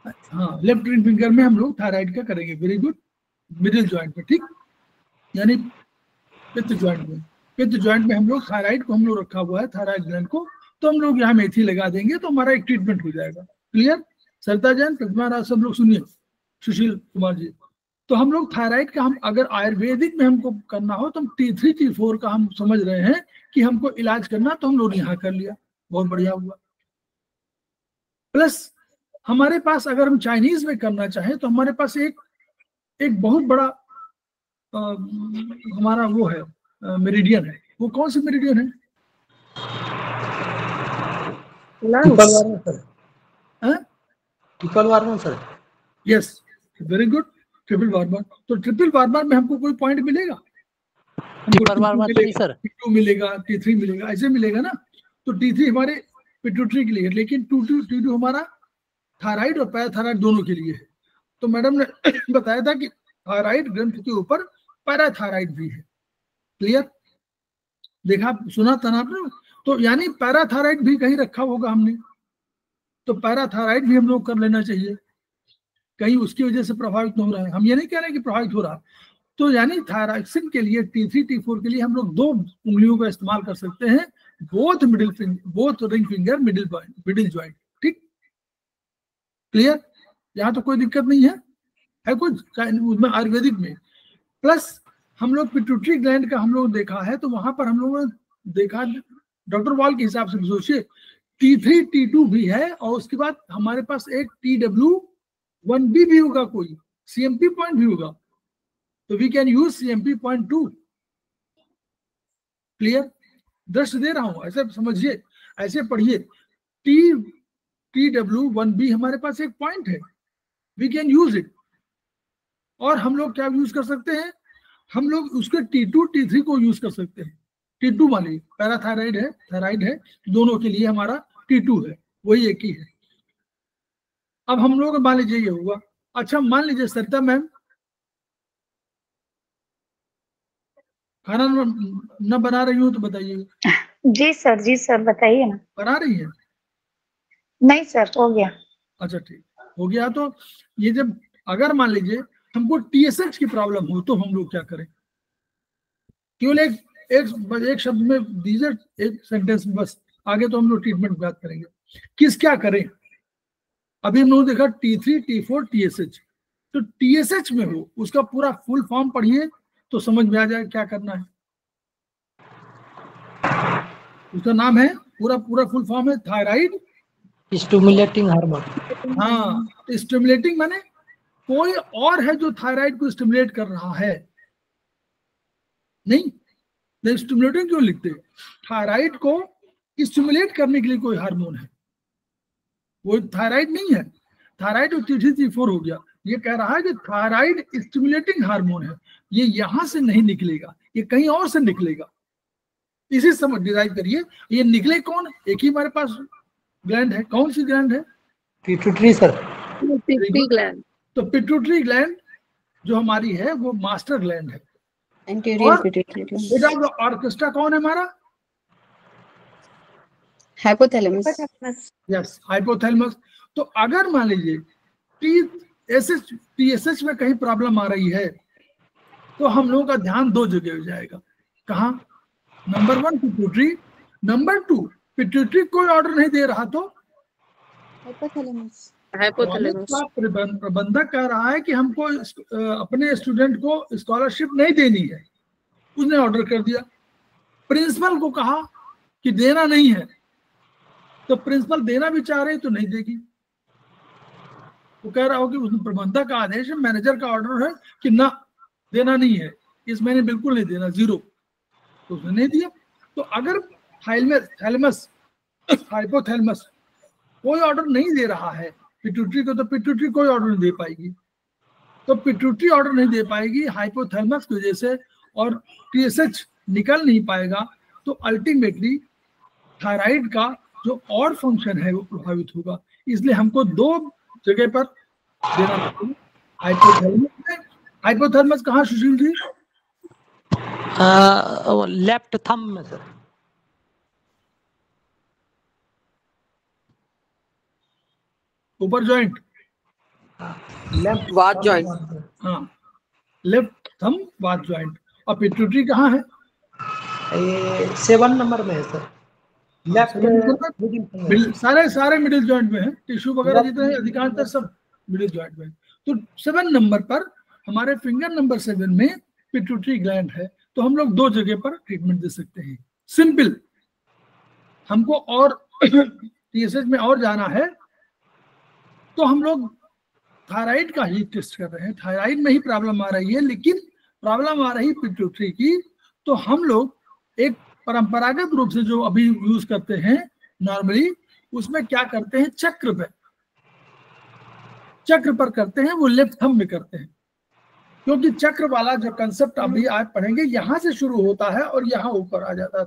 हाँ लेफ्ट रिंग फिंगर में हम लोग थायराइड का करेंगे। Very good. मिडिल जॉइंट में, ठीक, यानी पित्त जॉइंट में हम लोग थायराइड को हम लोग रखा हुआ है, थायराइड ग्लैंड को, तो हम लोग यहाँ मेथी लगा देंगे तो हमारा एक ट्रीटमेंट हो जाएगा। क्लियर? सरिता जैन, प्रतिमा राज, सब लोग सुनिए, सुशील कुमार जी। तो हम लोग थायराइड का, हम अगर आयुर्वेदिक में हमको करना हो तो हम T3 T4 का हम समझ रहे हैं कि हमको इलाज करना, तो हम लोग यहाँ कर लिया, बहुत बढ़िया हुआ। प्लस हमारे पास अगर हम चाइनीज में करना चाहें तो हमारे पास एक बहुत बड़ा हमारा वो है मेरिडियन है। वो कौन सी मेरिडियन है? Triple warmer sir. Yes, very good, triple warmer. तो ट्रिपल वार्मर में हमको कोई पॉइंट मिलेगा? ट्रिपल वार्मर सर, T2 मिलेगा, T3 मिलेगा, ऐसे मिलेगा ना। तो T3 हमारे पिट्यूटरी के लिए, लेकिन T2 हमारा थायराइड और पैराथायराइड दोनों के लिए है। तो मैडम ने बताया था कि थायराइड ग्रंथ के ऊपर पैराथायराइड भी है। क्लियर? देखा, सुना था ना आपने? तो यानी पैराथायराइड भी कहीं रखा होगा हमने, तो पैराथायराइड भी हम लोग कर लेना चाहिए, कहीं उसकी वजह से प्रभावित न हो रहा है। हम ये नहीं कह रहे कि प्रभावित हो रहा, तो यानी थायराक्सिन के लिए, T3 T4 के लिए हम लोग 2 उंगलियों का इस्तेमाल कर सकते हैं, both ring finger, middle joint. ठीक, क्लियर? यहाँ तो कोई दिक्कत नहीं है कुछ उसमें आयुर्वेदिक में। प्लस हम लोग पिट्यूटरी ग्लैंड का हम लोग देखा है, तो वहां पर हम लोगों ने देखा, डॉक्टर वॉल के हिसाब से सोचिए, T3 T2 भी है, और उसके बाद हमारे पास एक TW1B भी होगा, कोई CMP पॉइंट भी होगा, तो we can use CMP point 2। Clear? दृष्टि दे रहा हूं, ऐसे समझिए, ऐसे पढ़िए। TW1B हमारे पास एक पॉइंट है, वी कैन यूज इट। और हम लोग क्या यूज कर सकते हैं? हम लोग उसके T2 T3 को यूज कर सकते हैं। T2 वाली पैराथायराइड है, थायराइड है, दोनों के लिए हमारा T2 है, वही एक ही है। अब हम लोग मान लीजिए ये हुआ। अच्छा, मान लीजिए सरिता मैम खाना न बना रही हो तो बताइए। जी सर बताइए ना। बना रही है? नहीं सर, हो गया। अच्छा ठीक, हो गया। तो ये जब अगर मान लीजिए हमको TSH की प्रॉब्लम हो तो हम लोग क्या करें? केवल एक शब्द में दीजिए, एक सेंटेंस में बस, आगे तो हम लोग ट्रीटमेंट बात करेंगे। किस क्या करें? अभी हम लोग देखा T3 T4 TSH, तो TSH में हो उसका पूरा फुल फॉर्म पढ़िए तो समझ में आ जाए क्या करना है। उसका नाम है, पूरा फुल फॉर्म है थायराइड स्टिमुलेटिंग हार्मोन। हाँ, स्टिमुलेटिंग माने कोई और है जो थायराइड को स्टिमुलेट कर रहा है। नहीं स्टिमुलेटिंग क्यों लिखते? थायराइड को स्टिमुलेट करने के लिए कोई हार्मोन है, वो थायराइड नहीं है। थायराइड और T3 T4 हो गया। ये कह रहा है कि थायराइड स्टिमुलेटिंग हार्मोन है, ये यहां से नहीं निकलेगा, ये कहीं और से निकलेगा। इसी समझ डिराइव करिए, ये निकले कौन? एक ही हमारे पास ग्लैंड है, कौन सी ग्लैंड है? Pituitary sir. Pituitary gland. तो पिट्यूटरी ग्लैंड जो हमारी है वो मास्टर ग्लैंड है। Anterior pituitary gland. बेटा ऑर्केस्ट्रा कौन है हमारा? हाइपोथैलेमस। Yes, hypothalamus. तो अगर मान लीजिए TSH में कहीं प्रॉब्लम आ रही है तो हम लोगों का ध्यान 2 जगह हो जाएगा। कहाँ? नंबर 1 पिट्यूटरी, नंबर 2 पिट्यूटरी कोई ऑर्डर नहीं दे रहा तो हाइपोथैलेमस। प्रबंधक कह रहा है कि हमको अपने स्टूडेंट को स्कॉलरशिप नहीं देनी है, उसने ऑर्डर कर दिया, प्रिंसिपल को कहा कि देना नहीं है, तो प्रिंसिपल देना भी चाह रहे तो नहीं देगी। वो कह रहा हो कि उसने प्रबंधक का आदेश है, मैनेजर का ऑर्डर है कि ना देना नहीं है, इस महीने बिल्कुल नहीं देना, 0, तो उसने नहीं दिया। तो अगर थैलेमस हाइपोथैलेमस कोई ऑर्डर नहीं दे रहा है पिट्यूटरी को, तो पिट्यूटरी कोई ऑर्डर नहीं दे पाएगी। तो पिट्यूटरी ऑर्डर नहीं दे पाएगी हाइपोथैलेमस की वजह से, और टीएसएच निकल नहीं पाएगा, तो अल्टीमेटली थायराइड का जो और फंक्शन है वो प्रभावित होगा। इसलिए हमको 2 जगह पर देना पड़ेगा। हाइपोथैलेमस कहाँ सुशील जी? लेफ्ट थंब में सर। ऊपर जॉइंट, लेफ्ट वात जॉइंट। हाँ, लेफ्ट थंब वात जॉइंट। और पिट्यूटरी कहाँ है? ये 7 नंबर में है सर। लेफ्ट सारे मिडिल जॉइंट में है, टिश्यू वगैरह जितने हैं अधिकांशतः सब मिडिल जॉइंट में। तो 7 नंबर पर, हमारे फिंगर नंबर 7 में पिट्यूटरी ग्लैंड है। तो हम लोग 2 जगह पर ट्रीटमेंट दे सकते हैं, सिंपल। हमको और टीएसएच में और जाना है तो हम लोग थायराइड का ही टेस्ट कर रहे हैं। थायराइड में ही प्रॉब्लम आ रही है, लेकिन प्रॉब्लम आ रही पिट्यूटरी की। तो हम लोग एक परंपरागत रूप से जो अभी यूज करते हैं नॉर्मली, उसमें क्या करते हैं, चक्र पर करते हैं, वो लेफ्ट थंब में करते हैं। क्योंकि चक्र वाला जो कंसेप्ट अभी आज पढ़ेंगे, यहाँ से शुरू होता है और यहाँ ऊपर आ जाता है।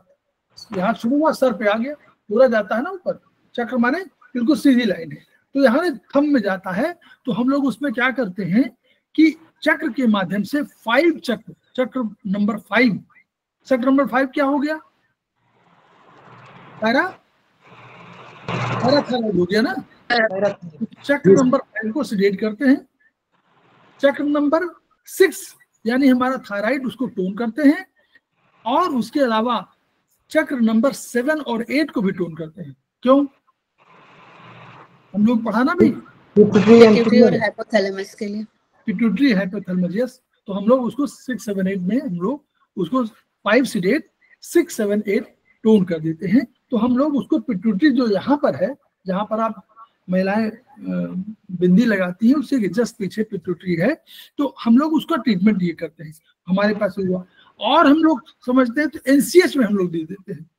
यहाँ शुरू हुआ, सर पे आ गया, पूरा जाता है ना ऊपर। चक्र माने बिल्कुल सीधी लाइन है, तो यहाँ थंब में जाता है। तो हम लोग उसमें क्या करते हैं कि चक्र के माध्यम से 5 चक्र नंबर 5, चक्र नंबर 5 क्या हो गया? पैराथायराइड हो गया ना। चक्र नंबर 5 को सिडेट करते हैं। चक्र नंबर 6 यानी हमारा थायराइड, उसको टोन करते हैं। और उसके अलावा चक्र नंबर 7 और 8 को भी टोन करते हैं। क्यों? हम लोग पढ़ाना भी पिट्यूटरी और हाइपोथैलेमस के लिए। Pituitary hypothalamus, yes. तो हम लोग उसको 6, 7, 8 में हम लोग उसको 5 सिडेट, 6, 7, 8 टोन कर देते हैं। तो हम लोग उसको पिट्यूटरी जो यहाँ पर है, जहाँ पर आप महिलाएं बिंदी लगाती हैं, उससे जस्ट पीछे पिट्यूटरी है। तो हम लोग उसका ट्रीटमेंट ये करते हैं, हमारे पास हुआ। और हम लोग समझते हैं तो एनसीएच में हम लोग दे देते हैं।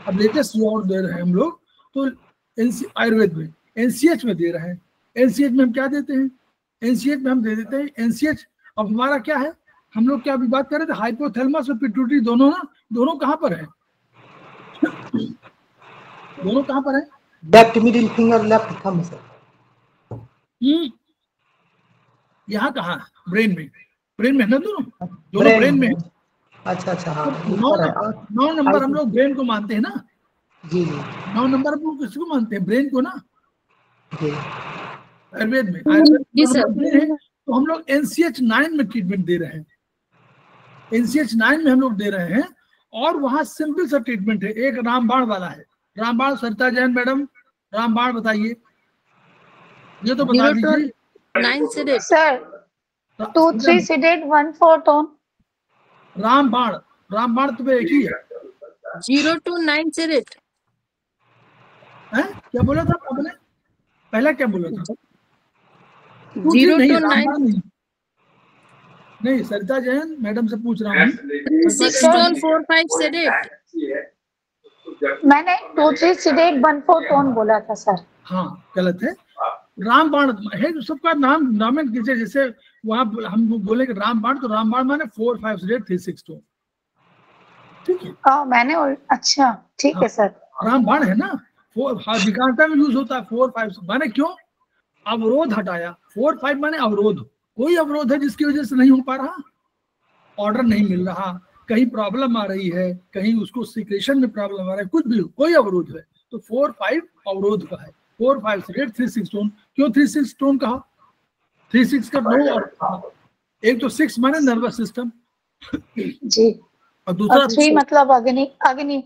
अब लेटेस्ट और दे रहे हैं हम लोग, तो आयुर्वेद में एनसीएच में दे रहे हैं। एनसीएच में हम क्या देते हैं? एनसीएच में हम दे देते हैं एनसीएच। अब हमारा क्या है, हम लोग क्या अभी बात कर रहे थे, हाइपोथैलेमस और पिट्यूटरी दोनों ना, दोनों कहाँ पर है? दोनों कहाँ पर है? Left middle finger, left thumb sir. यहाँ कहाँ? ब्रेन में है ना, दोनों ब्रेन में है। अच्छा हाँ। 9 नंबर हम लोग ब्रेन को मानते हैं ना। जी 9 नंबर हम लोग किसको मानते हैं? ब्रेन को ना, जी। आयुर्वेद में जी सर। तो हम लोग एनसीएच 9 में ट्रीटमेंट दे रहे हैं। एनसीएच 9 में हम लोग दे रहे हैं, और वहां सिंपल सा ट्रीटमेंट है। एक रामबाण वाला है। रामबाण, सरिता जैन मैडम, रामबाण बताइए, ये तो बता दीजिए। 9 सिडेट सर 2, 3 सिडेट 1, 4 टोन। रामबाण तो एक ही है। 0 to 9 सिडेट है? क्या बोला था आपने? पहला क्या बोला था? 0 to 9 नहीं, सरिता जैन मैडम से पूछ रहा हूँ। 6 टोन 4, 5 सिडेट। मैंने 2, 3 सिडेट 1, 4 टोन बोला था सर। हाँ, गलत है। रामबाण है जो सबका नाम है, जैसे वहां हम बोले कि रामबाण, तो रामबाण माने 4, 5 सिडेट 3, 6 टोन। ठीक है, मैंने अच्छा ठीक है सर। रामबाण है ना, अधिकांशता में यूज होता है 4, 5 माने क्यों? अवरोध हटाया। 4, 5 माने अवरोध, कोई अवरोध है जिसकी वजह से नहीं हो पा रहा, ऑर्डर नहीं मिल रहा, कहीं प्रॉब्लम आ रही है, कहीं उसको सिक्रेशन में प्रॉब्लम आ रहा है, कुछ भी कोई अवरोध है, तो 4, 5 अवरोध का है। 4, 5 सिडेट 3, 6 टोन। क्यों 3, 6 टोन कहा? 3, 6 का 2 और एक तो 6 माने नर्वस सिस्टम जी, और दूसरा 3 मतलब अग्नि।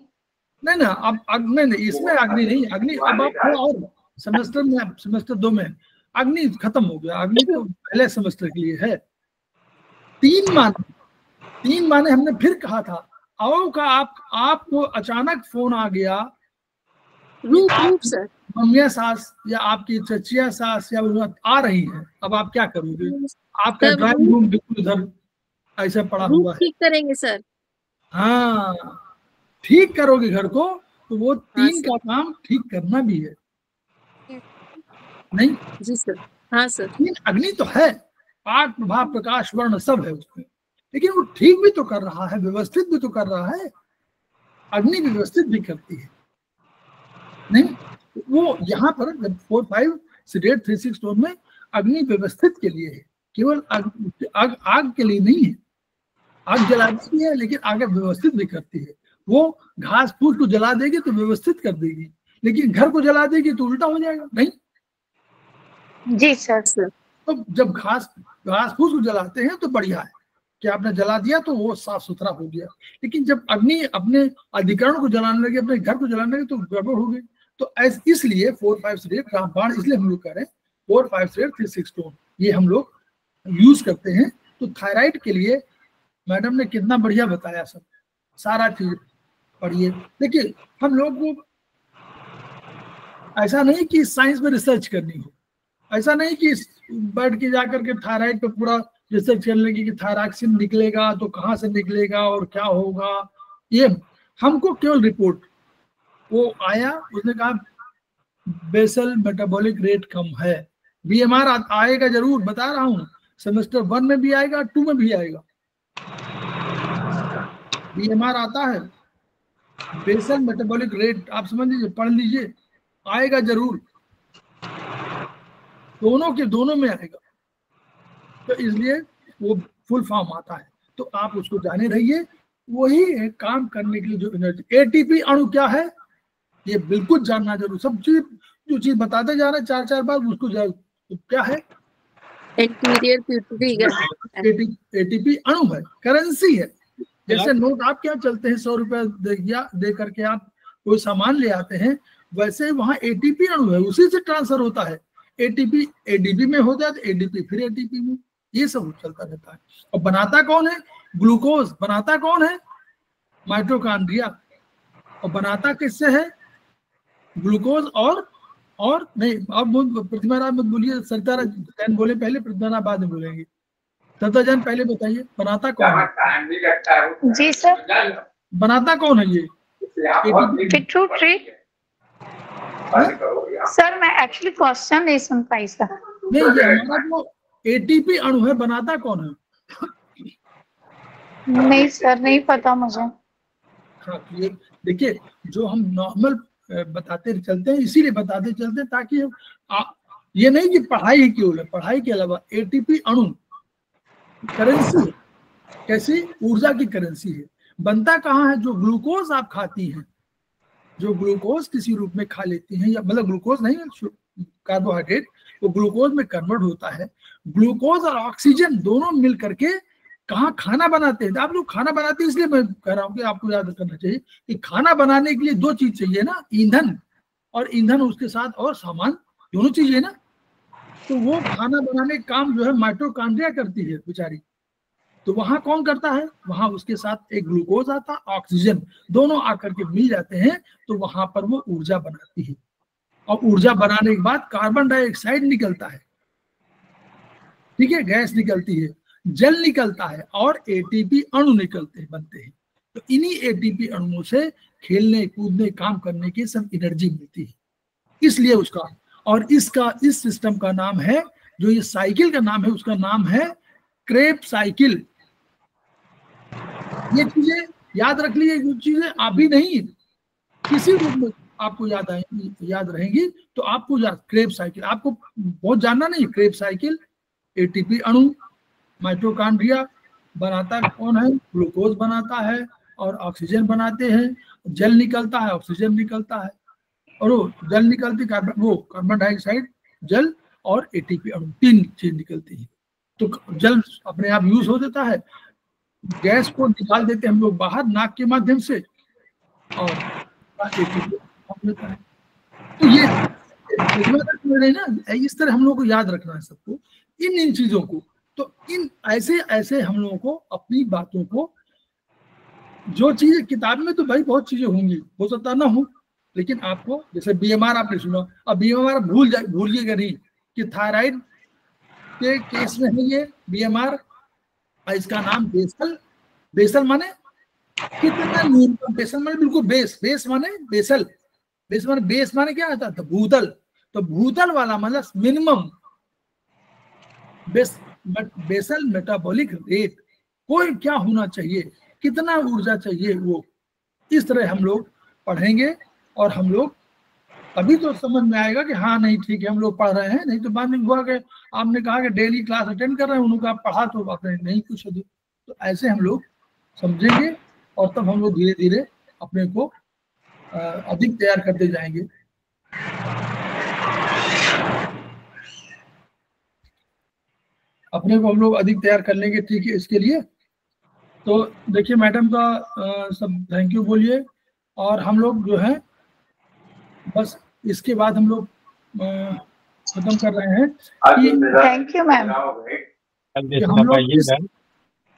नहीं ना, अब नहीं, इसमें अग्नि नहीं। अग्नि अब आप और सेमेस्टर में, सेमेस्टर 2 में अग्नि खत्म हो गया। अग्नि तो पहले सेमेस्टर के लिए है। 3 माने हमने फिर कहा था, अब का आपको अचानक फोन आ गया, रूप सर, मम्मिया सास या आपकी चचिया सास या आ रही है, अब आप क्या करोगे? आपका ड्राइंग रूम बिल्कुल इधर ऐसे पड़ा हुआ है। ठीक करेंगे सर। हाँ, ठीक करोगे घर को, तो वो 3 का काम ठीक करना भी है, नहीं? जी सर। हाँ सर। 3 अग्नि तो है, पाठ प्रभाव प्रकाश वर्ण सब है उसमें, लेकिन वो ठीक भी तो कर रहा है, व्यवस्थित भी तो कर रहा है। अग्नि व्यवस्थित भी करती है, नहीं? वो यहाँ पर जब 4, 5 सीडेड 3, 6 टोन में अग्नि व्यवस्थित के लिए है, केवल आग के लिए नहीं है। आग जलाती भी है, लेकिन आग व्यवस्थित भी करती है। वो घास फूस को जला देगी तो व्यवस्थित कर देगी, लेकिन घर को जला देगी तो उल्टा हो जाएगा, नहीं? जी सर। तो जब घास फूस को जलाते हैं तो बढ़िया है कि आपने जला दिया तो वो साफ सुथरा हो गया, लेकिन जब अग्नि अपने अधिकरण को जलाने लगे, अपने घर को जलाने लगे, तो गड़बड़ हो गई। तो इसलिए 4, 5 सीडेड रामबाण इसलिए हम लोग कह रहे हैं 4, 5 सीडेड 3, 6 टोन, ये हम लोग यूज करते हैं। तो थायराइड के लिए मैडम ने कितना बढ़िया बताया, सब सारा चीज पढ़िए। देखिए, हम लोग को ऐसा नहीं कि साइंस में रिसर्च करनी हो, ऐसा नहीं कि बैठ के जाकर के थायराइड पे पूरा रिसर्च करने लगी कि थायरॉक्सिन निकलेगा तो कहाँ से निकलेगा और क्या होगा। ये हमको केवल रिपोर्ट, वो आया, उसने कहा बेसल मेटाबॉलिक रेट कम है, बीएमआर आएगा जरूर, बता रहा हूँ, सेमेस्टर 1 में भी आएगा, 2 में भी आएगा, बीएमआर आता है, बेसल मेटाबॉलिक रेट, आप समझ लीजिए, पढ़ लीजिए, आएगा जरूर, दोनों में आएगा। तो इसलिए वो फुल फॉर्म आता है, तो आप उसको जाने रहिए। वही है काम करने के लिए जो एनर्जी। एटीपी अणु क्या है ये बिल्कुल जानना जरूर, सब चीज जो चीज बताते जा रहे हैं 4-4 बार उसको तो क्या है? एटीपी अणु है, करेंसी है। जैसे नोट आप क्या चलते हैं 100 रुपया दे करके आप कोई सामान ले आते हैं, वैसे वहां एटीपी अणु है, उसी से ट्रांसफर होता है। एटीपी एडीपी में हो जाए तो एडीपी फिर एटीपी में, ये सब चलता रहता है। और बनाता कौन है? ग्लूकोज बनाता कौन है? माइटोकॉन्ड्रिया। और बनाता किससे है? ग्लूकोज और नहीं, अब प्रतिमा राम मत बोलिए, सरिता जैन बोले पहले, प्रतिमा राम बाद में बोलेंगे। सरिता जैन पहले बताइए, बनाता कौन है? जी सर। बनाता कौन है ये? पिट्यूटरी। सर मैं एक्चुअली क्वेश्चन नहीं सुन पाई सर। नहीं, ये हमारा जो एटीपी अणु है, बनाता कौन है? नहीं सर, नहीं पता मुझे। हाँ, ये देखिए, जो हम नॉर्मल बताते चलते हैं, इसीलिए बताते चलते हैं ताकि ये नहीं कि पढ़ाई ही केवल है, पढ़ाई के अलावा एटीपी अणु करेंसी, कैसी ऊर्जा की करेंसी है। बनता कहाँ है? जो ग्लूकोज आप खाती हैं, जो ग्लूकोज किसी रूप में खा लेती हैं, या मतलब ग्लूकोज नहीं, कार्बोहाइड्रेट, वो ग्लूकोज में कन्वर्ट होता है। ग्लूकोज और ऑक्सीजन दोनों मिल करके कहाँ खाना बनाते हैं। आप लोग खाना बनाते हैं, इसलिए मैं कह रहा हूँ कि आपको याद करना चाहिए कि खाना बनाने के लिए 2 चीज चाहिए ना, ईंधन, और ईंधन उसके साथ और सामान, दोनों चीज है ना। तो वो खाना बनाने का काम जो है माइटोकॉन्ड्रिया करती है बेचारी। तो वहां कौन करता है? वहां उसके साथ एक ग्लूकोज आता, ऑक्सीजन, दोनों आकर के मिल जाते हैं, तो वहां पर वो ऊर्जा बनाती है। और ऊर्जा बनाने के बाद कार्बन डाइऑक्साइड निकलता है, ठीक है, गैस निकलती है, जल निकलता है, और एटीपी अणु निकलते हैं, बनते हैं। तो इन्हीं एटीपी अणुओं से खेलने कूदने काम करने की सब एनर्जी मिलती है, इसलिए उसका। और इस सिस्टम का नाम है, जो ये साइकिल का नाम है, उसका नाम है क्रेब साइकिल। ये चीजें याद रख लीजिए, जो चीजें अभी नहीं किसी रूप में आपको याद आएंगी, याद रहेंगी, तो आपको क्रेब साइकिल आपको बहुत जानना नहीं। क्रेब साइकिल, एटीपी अणु, माइटोकॉन्ड्रिया, बनाता कौन है? ग्लूकोज बनाता है और ऑक्सीजन बनाते हैं, जल निकलता है, ऑक्सीजन निकलता है, और वो जल निकलती कार्बन डाइऑक्साइड, जल और एटीपी अणु, 3 चीज निकलती है। तो जल अपने आप यूज हो जाता है, गैस को निकाल देते हैं हम लोग बाहर नाक के माध्यम से, और एटीपी होता है। तो ये ना, इस तरह हम लोग को याद रखना है सबको, इन चीजों को। तो इन ऐसे हम लोगों को अपनी बातों को जो चीज किताब में तो भाई बहुत चीजें होंगी, हो सकता ना हो, लेकिन आपको जैसे बीएमआर आपने सुना, अब बीएमआर भूलिएगा नहीं कि थायराइड के केस में है ये बीएमआर, इसका नाम बेसल, बेसल माने कितना न्यूनतम, बेसल माने बिल्कुल बेस, बेस माने बेसल, बेस माने बेस माने क्या आता था, भूतल, तो भूतल वाला मतलब मिनिमम बेसल मेटाबॉलिक रेट, कोई क्या होना चाहिए, कितना ऊर्जा चाहिए, वो इस तरह हम लोग पढ़ेंगे। और हम लोग अभी तो समझ में आएगा कि हाँ नहीं ठीक है हम लोग पढ़ रहे हैं, नहीं तो बाद में हुआ कि आपने कहा कि डेली क्लास अटेंड कर रहे हैं, उन्होंने आप पढ़ा तो आपने नहीं कुछ, तो ऐसे हम लोग समझेंगे और तब हम लोग धीरे धीरे अपने को अधिक तैयार करते जाएंगे। अपने को हम लोग अधिक तैयार कर लेंगे, ठीक है। इसके लिए तो देखिए मैडम का सब थैंक यू बोलिए, और हम लोग जो है बस इसके बाद हम लोग खत्म कर रहे हैं कि थैंक यू मैम, हम लोग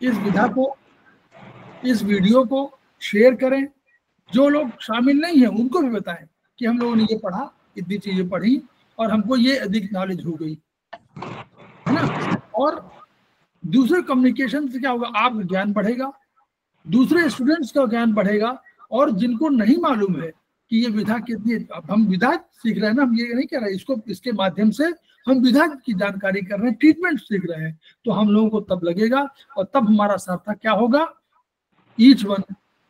इस विधा को, इस वीडियो को शेयर करें, जो लोग शामिल नहीं है उनको भी बताएं कि हम लोगों ने ये पढ़ा, इतनी चीजें पढ़ी और हमको ये अधिक नॉलेज हो गई, है ना। और दूसरे कम्युनिकेशन से क्या होगा, आपका ज्ञान बढ़ेगा, दूसरे स्टूडेंट्स का ज्ञान बढ़ेगा, और जिनको नहीं मालूम है कि ये विधा कितनी, अब हम विधा सीख रहे हैं ना, हम ये नहीं कह रहे इसको, इसके माध्यम से हम विधा की जानकारी कर रहे हैं, ट्रीटमेंट सीख रहे हैं, तो हम लोगों को तब लगेगा और तब हमारा सार्थक क्या होगा, each one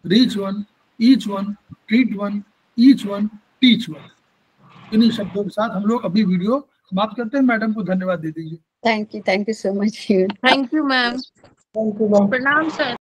reach one, each one treat one, each one teach one. इन्हीं शब्दों के साथ हम लोग अभी वीडियो समाप्त करते हैं। मैडम को धन्यवाद दे दीजिए। Thank you so much. Thank you ma'am, thank you ma'am. प्रणाम सर।